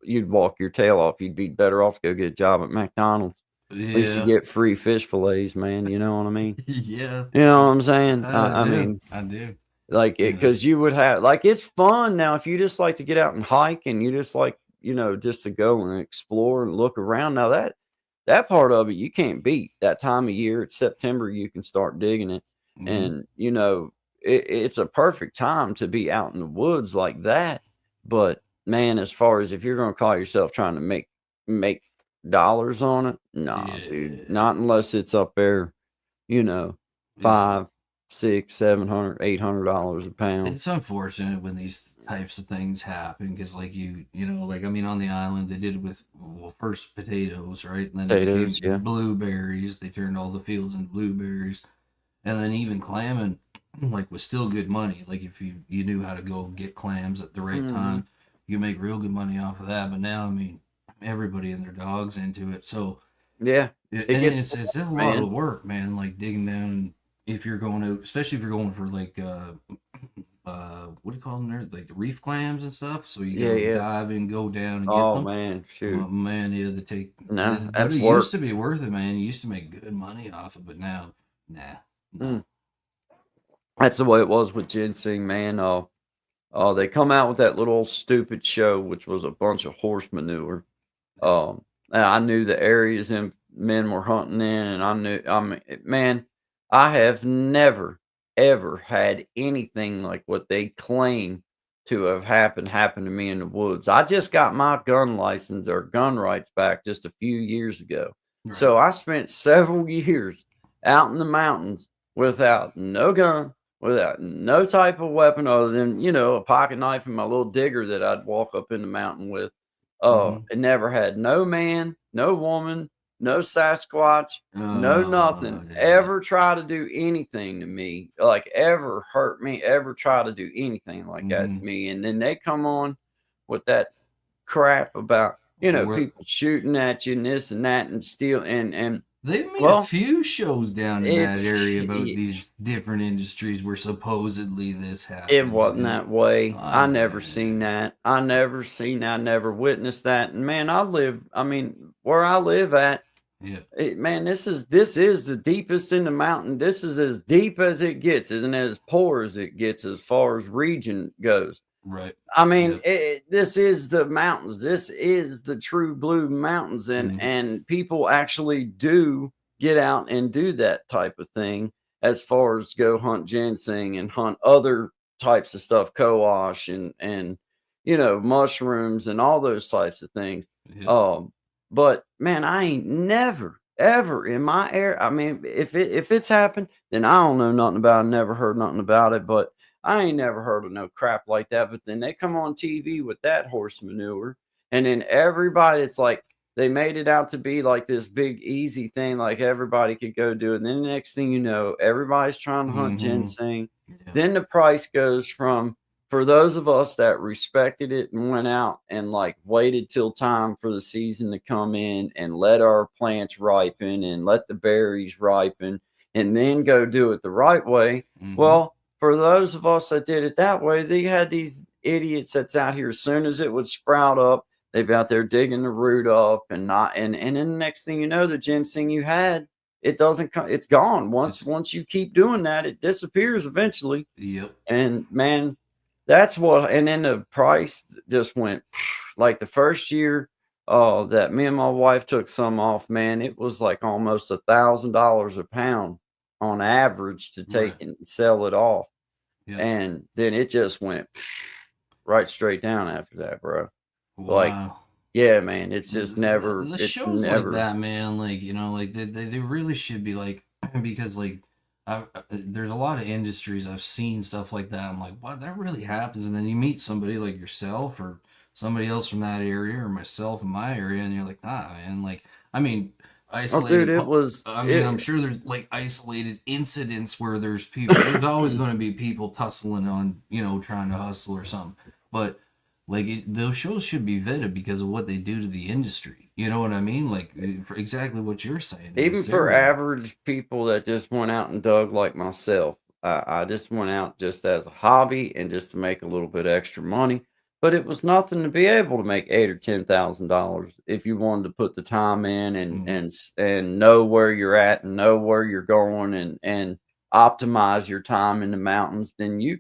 You'd walk your tail off. You'd be better off to go get a job at McDonald's. At least you Yeah. get free fish fillets, man. You know what I mean? Yeah. You know what I'm saying? I I do. mean, I do. like it, You know. because you would have, like, it's fun now if you just like to get out and hike, and you just like, just to go and explore and look around. Now that part of it you can't beat. That time of year, it's September, you can start digging it, Mm-hmm. and it's a perfect time to be out in the woods like that. But man, as far as if you're going to call yourself trying to make dollars on it, nah, dude, Yeah. not unless it's up there, you know, Yeah. 5, 6, 700, $800 a pound. It's unfortunate when these types of things happen because, like like I mean, on the island they did it with first potatoes, right, and then it Potatoes, became yeah. blueberries. They turned all the fields into blueberries, and then even clamming, like, was still good money. Like if you knew how to go get clams at the right Mhm. time, you make real good money off of that. But now, I mean, everybody and their dogs into it, so Yeah, and it gets it's a boring, lot man. of work, man. Like digging down if you're going to, especially if you're going for like what do you call them there? Like the reef clams and stuff. So you Yeah, gotta yeah. dive in, go down and get Oh, them. man, Oh shoot. man, yeah, they take. Nah, But that's it used work. to be worth it, man. You used to make good money off it, but now, nah, no. Mm. That's the way it was with ginseng, man. They come out with that little stupid show, which was a bunch of horse manure. And I knew the areas them men were hunting in, and man, I have never ever had anything like what they claim to have happened to me in the woods. I just got my gun license or gun rights back just a few years ago. Right. So I spent several years out in the mountains without no gun, without no type of weapon other than, a pocket knife and my little digger that I'd walk up in the mountain with. Mhm. It never had no man, no woman, no Sasquatch, no nothing Yeah. ever try to do anything to me, like ever hurt me, ever try to do anything like that Mhm. to me. And then they come on with that crap about, Where people shooting at you and this and that and steal and they've made a well, few shows down in that it's area about these different industries where supposedly this it happens. wasn't that way. I never I seen that. I never witnessed that. And man, where I live at, yeah, man, this is the deepest in the mountain. This is as deep as it gets, isn't as poor as it gets as far as region goes. right. I mean, Yeah. this is the mountains. This is the true blue mountains, Mhm. and people actually do get out and do that type of thing as far as go hunt ginseng and hunt other types of stuff, coash and mushrooms and all those types of things. Yeah. But man, I ain't never ever in my area. I mean, if it's happened, then I don't know nothing about it. Never heard nothing about it, but I ain't never heard of no crap like that. But then they come on TV with that horse manure, and then everybody, it's like they made it out to be like this big easy thing, like everybody could go do it. And then the next thing you know, everybody's trying to hunt Mhm. ginseng. Yeah. Then the price goes from, for those of us that respected it and went out and like waited till time for the season to come in and let our plants ripen and let the berries ripen and then go do it the right way. Mhm. Well, for those of us that did it that way, they had these idiots that's out here as soon as it would sprout up, they'd be out there digging the root up and then the next thing you know, the ginseng you had, it doesn't come, it's gone. Once you keep doing that, it disappears eventually. Yep. And man, that's what, and then the price just went like the first year that me and my wife took some off, man, it was like almost $1,000 a pound on average to take Right. and sell it off. Yeah. And then it just went right straight down after that, bro. Like, Wow. yeah, man, it's just never, The it's shows never. like that, man, like like they really should be like because like there's a lot of industries I've seen stuff like that. I'm like, what, that really happens? And then you meet somebody like yourself or somebody else from that area or myself in my area, and you're like, nah, man. Like, I mean, Oh, isolated. dude, it was, I mean, I'm it, sure there's like isolated incidents where there's people. There's always going to be people tussling on, trying to hustle or something. But like those shows should be vetted because of what they do to the industry. You know what I mean? Like for exactly what you're saying. even It's for terrible. average people that just went out and dug like myself, I just went out just as a hobby and just to make a little bit extra money. But it was nothing to be able to make $8,000 or $10,000 if you wanted to put the time in and know where you're at and know where you're going and optimize your time in the mountains. Then you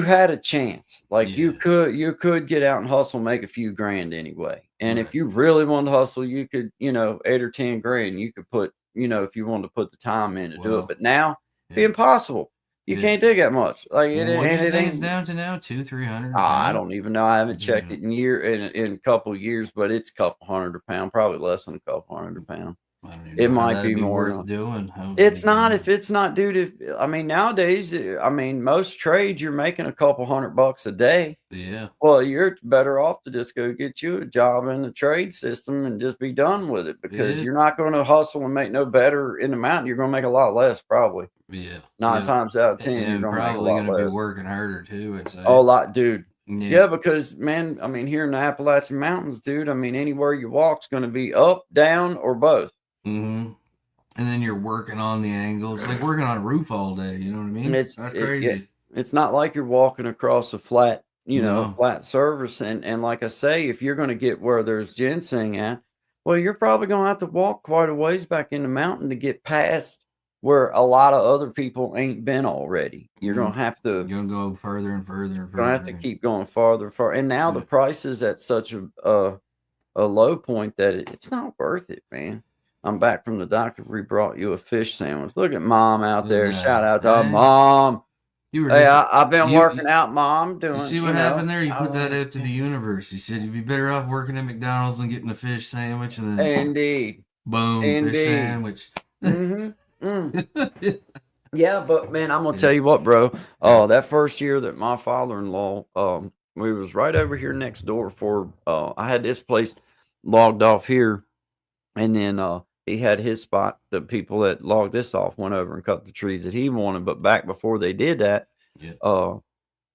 had a chance. Like Yeah. you could get out and hustle, make a few grand anyway. And if Right. you really wanted to hustle, you could, 8 or 10 grand, you could put, if you wanted to put the time in to do it. Well, But now it'd be yeah. impossible. You Yeah. can't dig that much. Like it Well, what'd and you it say it's ain't. down to now? 200-300 a I pound? don't even know. I haven't checked Yeah. it in a couple years, but it's a couple hundred a pound, probably less than a couple hundred a pound. I don't even It know how might that'd be be more worth now. doing. How It's like, not if it's not due to, I mean, nowadays, most trades you're making a couple $100 a day. yeah. Well, you're better off to just go get you a job in the trade system and just be done with it because Yeah. you're not going to hustle and make no better in the mountain. You're going to make a lot less, probably. Yeah. 9 Yeah. times out of 10, you're And going to make a probably lot gonna be less. working harder too, I'd say. Oh, a lot, dude. Yeah. Yeah, because man, I mean, here in the Appalachian Mountains, dude, I mean, anywhere you walk's going to be up, down, or both. Mm-hmm. And then you're working on the angles, like working on a roof all day. You know what I mean? It's That's yeah, crazy. it's not like you're walking across a flat, No. flat surface. And like I say, if you're going to get where there's ginseng at, well, you're probably going to have to walk quite a ways back in the mountain to get past where a lot of other people ain't been already. You're Mhm. gonna have to You're gonna go further and further and gonna have further. to keep going farther, far. And now the Yeah. price is at such a low point that it's not worth it, man. I'm back from the doctor. We brought you a fish sandwich. Look at mom out Look there. at Shout that. out to our Hey, mom. you were Hey, just I've been you working out, mom. you see Doing, what happened there? You I put that went, out to the universe. You said you'd be better off working at McDonald's and getting a fish sandwich, and then indeed, boom, fish indeed. sandwich. Mm-hmm. Mm. Yeah, but man, I'm gonna Yeah. tell you what, bro. Yeah. That first year that my father-in-law, we was right over here next door for. I had this place logged off here, and then he had his spot. The people that logged this off went over and cut the trees that he wanted. But back before they did that, Yeah.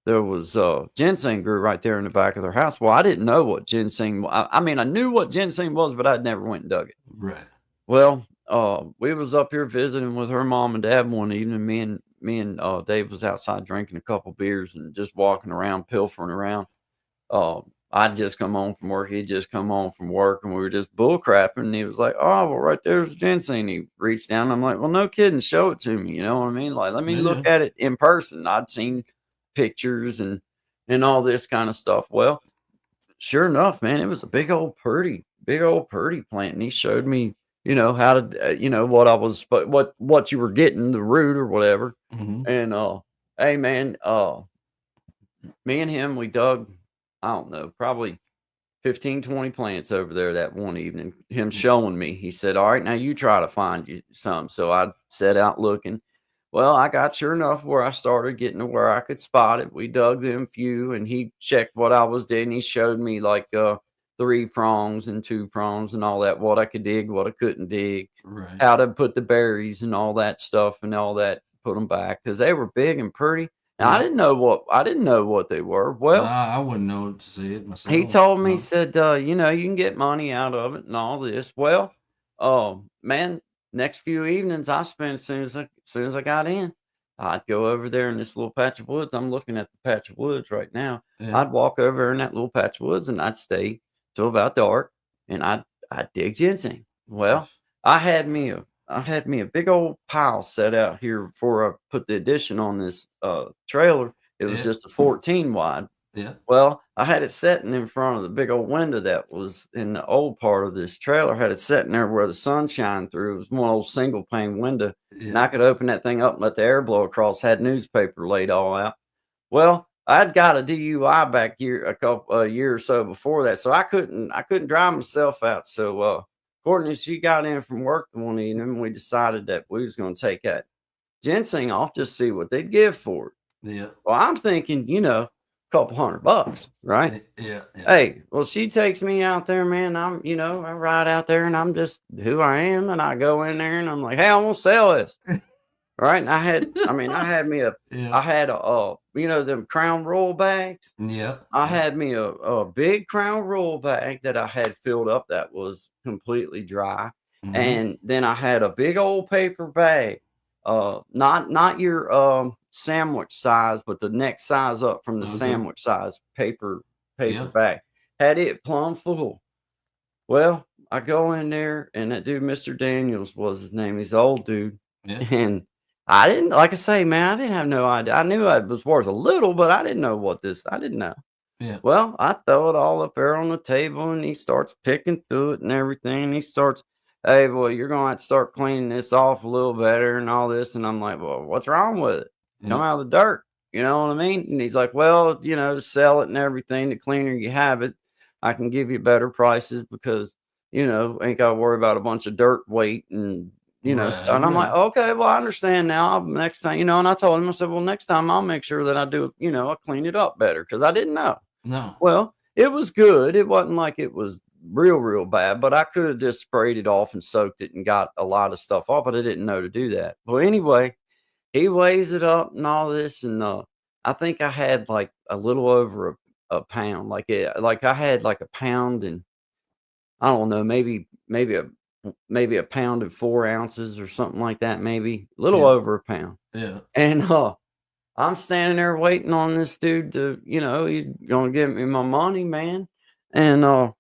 there was ginseng grew right there in the back of their house. Well, I didn't know what ginseng. I mean, I knew what ginseng was, but I'd never went and dug it. Right. Well, we was up here visiting with her mom and dad one evening. Me and Dave was outside drinking a couple beers and just walking around, pilfering around. I'd just come home from work. He'd just come home from work, and we were just bull crapping. And he was like, "Oh, well, right there's ginseng." He reached down. I'm like, "Well, no kidding. Show it to me." You know what I mean? Like, let me look Yeah. at it in person. I'd seen pictures and all this kind of stuff. Well, sure enough, man, it was a big old purdy plant. And he showed me, how to, what I was, but what you were getting, the root or whatever. Mm-hmm. And hey, man, me and him, we dug, I don't know, probably 15, 20 plants over there that one evening. Him showing me, he said, "All right, now you try to find you some." So I set out looking. Well, I got sure enough where I started getting to where I could spot it. We dug them few, and he checked what I was doing. He showed me like 3 prongs and 2 prongs and all that, what I could dig, what I couldn't dig, Right. how to put the berries and all that stuff and all that, put them back because they were big and pretty. And Yeah. I didn't know what they were. Well, I wouldn't know to say it he myself. told me, he No. said, you can get money out of it and all this. Well, man, next few evenings I spent as soon as I got in, I'd go over there in this little patch of woods. I'm looking at the patch of woods right now. Yeah. I'd walk over in that little patch of woods and I'd stay till about dark and I'd dig ginseng. Well, Nice. I had me a big old pile set out here before I put the addition on this trailer. It was Yeah. just a 14 wide. Yeah. Well, I had it sitting in front of the big old window that was in the old part of this trailer. Had it sitting there where the sun shined through. It was one old single pane window, and I Yeah. could open that thing up and let the air blow across. Had newspaper laid all out. Well, I'd got a DUI back a year or so before that, so I couldn't drive myself out. So Courtney, she got in from work one evening. We decided that we was going to take that ginseng off, just see what they'd give for it. Yeah. Well, I'm thinking, a couple $100, right? Yeah. Yeah. Hey, well, she takes me out there, man. I ride out there and I'm just who I am. And I go in there and I'm like, "Hey, I want to sell this." Right. And I had them Crown Royal bags. Yeah. I had me a big Crown Royal bag that I had filled up that was completely dry. Mm-hmm. And then I had a big old paper bag, not your sandwich size, but the next size up from the Okay. sandwich size paper Yeah. bag. Had it plumb full. Well, I go in there and that dude, Mr. Daniels was his name. He's an old dude. Yeah. And I didn't, like I say, man, I didn't have no idea. I knew it was worth a little, but I didn't know I didn't know. Yeah. Well, I throw it all up there on the table and he starts picking through it and everything. And he starts, "Hey, boy, you're going to have to start cleaning this off a little better and all this." And I'm like, "Well, what's wrong with it? Come Yeah. out of the dirt." You know what I mean? And he's like, "Well, to sell it and everything, the cleaner you have it, I can give you better prices because, ain't got to worry about a bunch of dirt weight and, stuff." And I'm like, Right. "Okay, well, I understand now. Next time, and I told him, I said, "Well, next time I'll make sure that I do, I clean it up better because I didn't know." No. Well, it was good. It wasn't like it was real bad, but I could have just sprayed it off and soaked it and got a lot of stuff off, but I didn't know to do that. Well, anyway, he weighs it up and all this, and I think I had like a little over a pound. Like I had like a pound and I don't know, maybe a pound and 4 ounces or something like that, maybe a little Yeah. over a pound. Yeah. And I'm standing there waiting on this dude to, he's gonna give me my money, man. And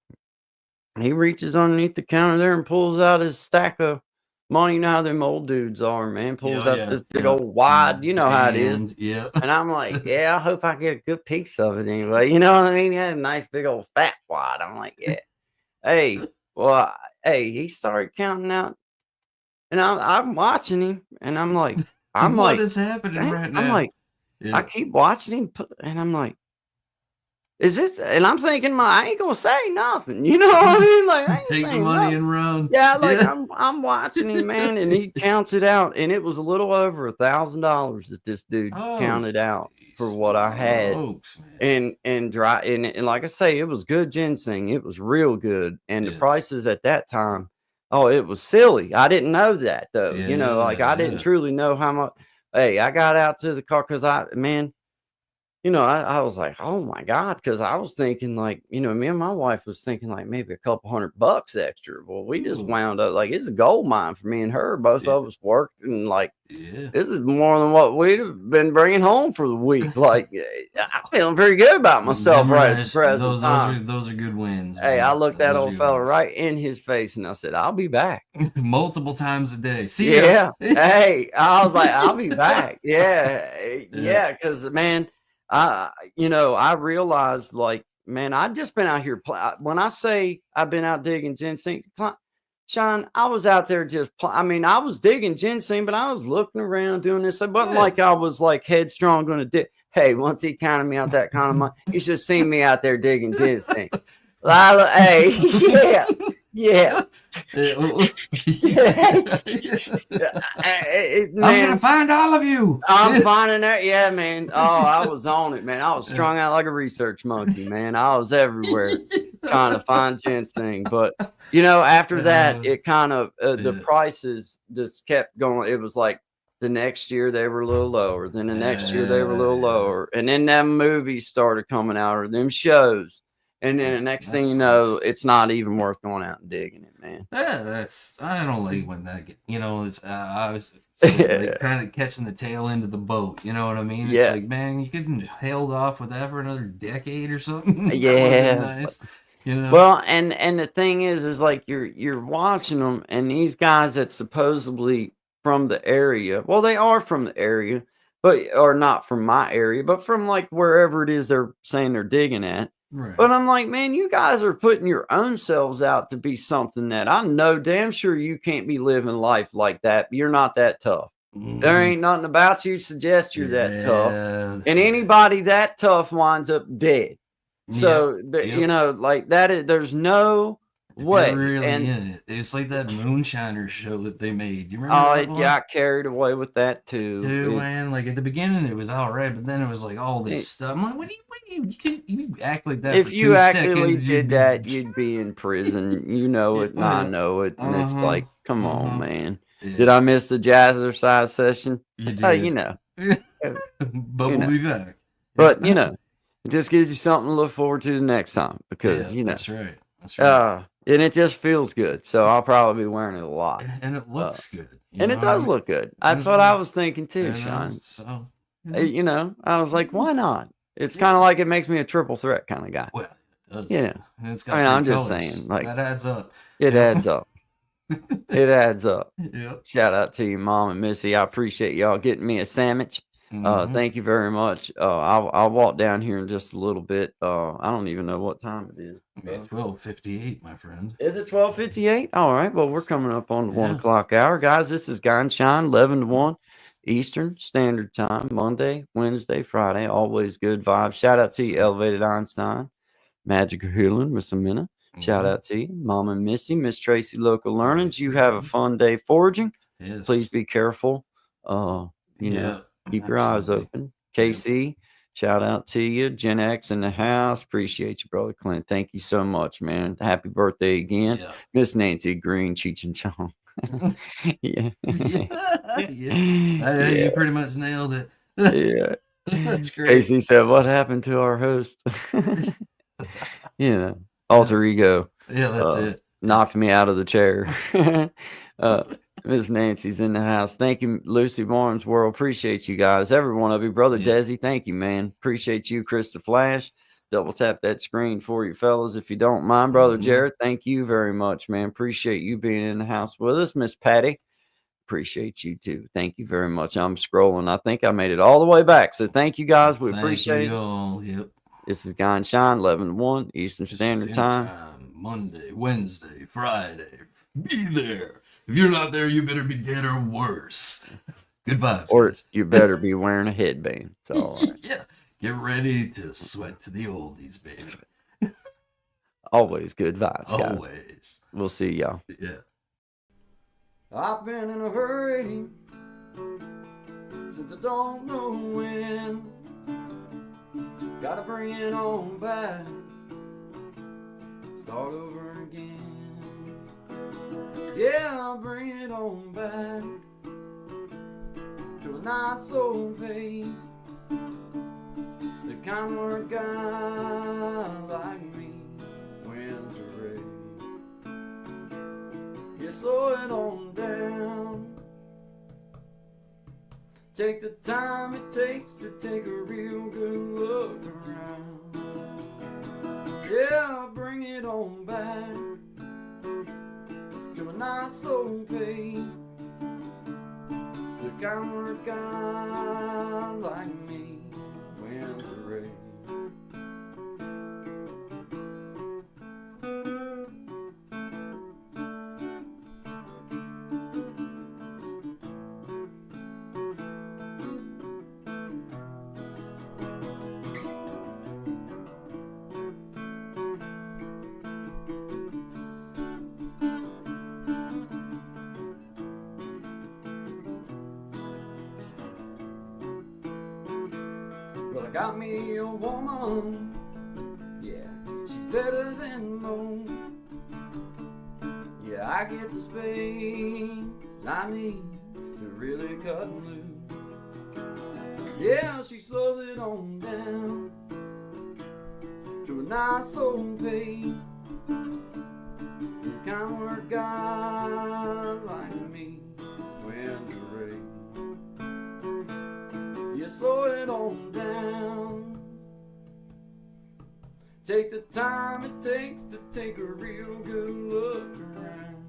he reaches underneath the counter there and pulls out his stack of Mom, you know how them old dudes are, man. Pulls Yeah, out yeah, this big yeah. old wide, you know how it is. And yeah. And I'm like, yeah, I hope I get a good piece of it anyway. You know what I mean? He had a nice big old fat wad. I'm like, yeah. Hey, well, hey, he started counting out, and I'm watching him, and I'm like, What is happening "Dang," right I'm now? like, I Yeah. keep watching him, and I'm like, is this? And I'm thinking, I ain't gonna say nothing. You know what I mean? Like, I ain't Take the saying money nothing. and run. Yeah, like Yeah. I'm watching him, man, and he counts it out, and it was a little over $1,000 that this dude Oh, counted out for jeez. what I had. Smokes, man. And like I say, it was good ginseng. It was real good. And the Yeah. prices at that time, oh, it was silly. I didn't know that though. You know, like I didn't Yeah. truly know how much. Hey, I got out to the car because I was like, oh my God, because I was thinking like, me and my wife was thinking like maybe a couple $100 extra. Well, we just Ooh. wound up like it's a gold mine for me and her. Both Yeah. of us worked, and like Yeah. this is more than what we'd have been bringing home for the week. Like I'm feeling pretty good about myself right at the Memorized- present time. those are good wins. Hey, man. I looked that Those are old good fella wins. right in his face and I said, I'll be back. Multiple times a day. See ya. Yeah. Hey, I was like, I'll be back. Yeah. Because, man, I realized, like, man, I've just been out here. When I say I've been out digging ginseng, Sean, I was out there I was digging ginseng, but I was looking around doing this. It wasn't Yeah. like I was like headstrong going to dig. Hey, once he counted me out that kind of money, you should see me out there digging ginseng. Hey, yeah. I'm Man, gonna find all of you. I'm finding that. Yeah, man. Oh, I was on it, man. I was strung out like a research monkey, man. I was everywhere trying to find ginseng. But, after that, it kind of, the Yeah. prices just kept going. It was like the next year they were a little lower. Then the next year they were a little Yeah. lower. And then them movies started coming out, or them shows. And then the next That thing you know, sucks. it's not even worth going out and digging it, man. Yeah, I don't like when that it's I was like kind of catching the tail end of the boat. You know what I mean? It's Yeah. like, man, you couldn't have held off with that for another decade or something. That would've Yeah. been nice. Well, and the thing is like you're watching them, and these guys that supposedly from the area, well, they are from the area, or not from my area, but from like wherever it is they're saying they're digging at. Right. But I'm like, man, you guys are putting your own selves out to be something that I know damn sure you can't be living life like that. You're not that tough. There ain't nothing about you suggest you're that tough. Yeah. And anybody that tough winds up dead. So, Yep. like that is, there's no way. They're really And in it. It's like that Moonshiner show that they made. Do you remember oh, that it one? got carried away with that too. Dude, man, like at the beginning it was all right, but then it was like all this stuff. I'm like, what do you act like that? If for you 2 actually seconds, did that, you'd be in prison. You know it, and I know it. And it's like, come on, man. Yeah, Did I miss the jazzercise session? you did. Oh, you know. But we'll be back. But it just gives you something to look forward to the next time because that's right. That's right. and it just feels good. So I'll probably be wearing it a lot. And it looks good. you And know it what I does mean? look good. That's Mhm. what I was thinking too, You know, Sean. So I was like, why not? It's kind of like it makes me a triple threat kind of guy. well, it does. Yeah. And it's got I'm three just colors. saying, like, that adds up. it Yeah. adds up. It adds up. Yep. Shout out to you, Mom and Missy. I appreciate y'all getting me a sandwich. Mhm. Thank you very much. I'll walk down here in just a little bit. I don't even know what time it is. 12:58, my friend. Is it 12:58? All right. Well, we're coming up on the 1 Yeah. o'clock hour, guys. This is Guy and Shine, 11 to 1 Eastern Standard Time, Monday, Wednesday, Friday. Always good vibes. Shout out to you, Elevated Einstein, Magical Healing with Samina. Shout Mhm. out to you, Mom and Missy, Miss Tracy, Local Learnings. You have a fun day foraging. Yes. Please be careful. Keep your eyes absolutely. open. KC, shout out to you. Gen X in the house. Appreciate you, brother Clint. Thank you so much, man. Happy birthday again. Yeah. Miss Nancy Green, Cheech and Chong. Yeah. Yeah. You pretty much nailed it. Yeah. That's great. Casey said, what happened to our host? Alter ego. Yeah, that's it. Knocked me out of the chair. Miss Nancy's in the house. Thank you, Lucy Barnes World. Appreciate you guys. Every one of you. Brother Yeah. Desi, thank you, man. Appreciate you, Chris the Flash. Double tap that screen for you fellas if you don't mind. Brother Mhm. Jared, thank you very much, man. Appreciate you being in the house with us. Miss Patty, appreciate you too. Thank you very much. I'm scrolling. I think I made it all the way back. So thank you guys. We Thank appreciate you it. all. Yep. This is Guy and Shine, 11 to 1 Eastern Standard Time. Monday, Wednesday, Friday. Be there. If you're not there, you better be dead or worse. Good vibes. Or guys. you better be wearing a headband. It's all right. Yeah. Get ready to sweat to the oldies, baby. Always good vibes, guys. Always. We'll see y'all. Yeah. I've been in a hurry since I don't know when. Gotta bring it on back, start over again. Yeah, I'll bring it on back to a nice old pace, the kind where a guy like me wins a race. Yeah, slow it on down. Take the time it takes to take a real good look around. Yeah, bring it on back to a nice old pace, the kind where a guy like me wins the race. Well, I got me a woman, yeah, she's better than most. Yeah, I get the space I need to really cut loose. Yeah, she slows it on down to a nice old pace, the kind where a guy like me wins the race. Yeah, slow it on down. Take the time it takes to take a real good look around.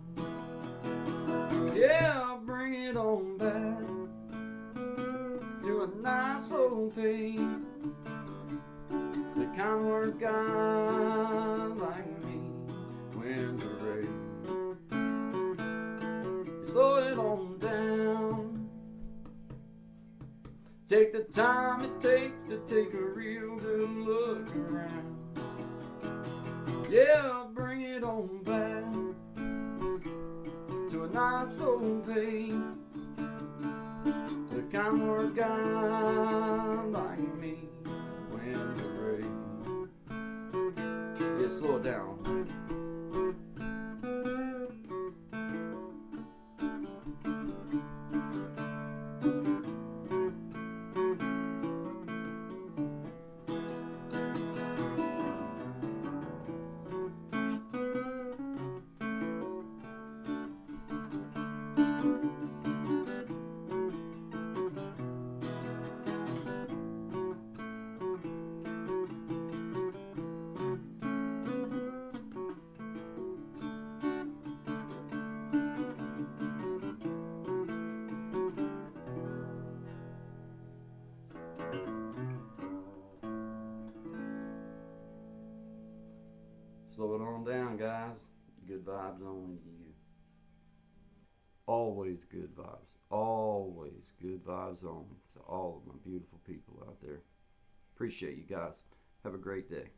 Yeah, I'll bring it on back to a nice old pace, the kind where a guy like me wins a race. Slow it on down. Take the time it takes to take a real good look around. Yeah, I'll bring it on back to a nice old pace, the kind where a guy like me wins the race. Yeah, slow it down. Slow it on down, guys. Good vibes only to you. Always good vibes. Always good vibes on to all of my beautiful people out there. Appreciate you guys. Have a great day.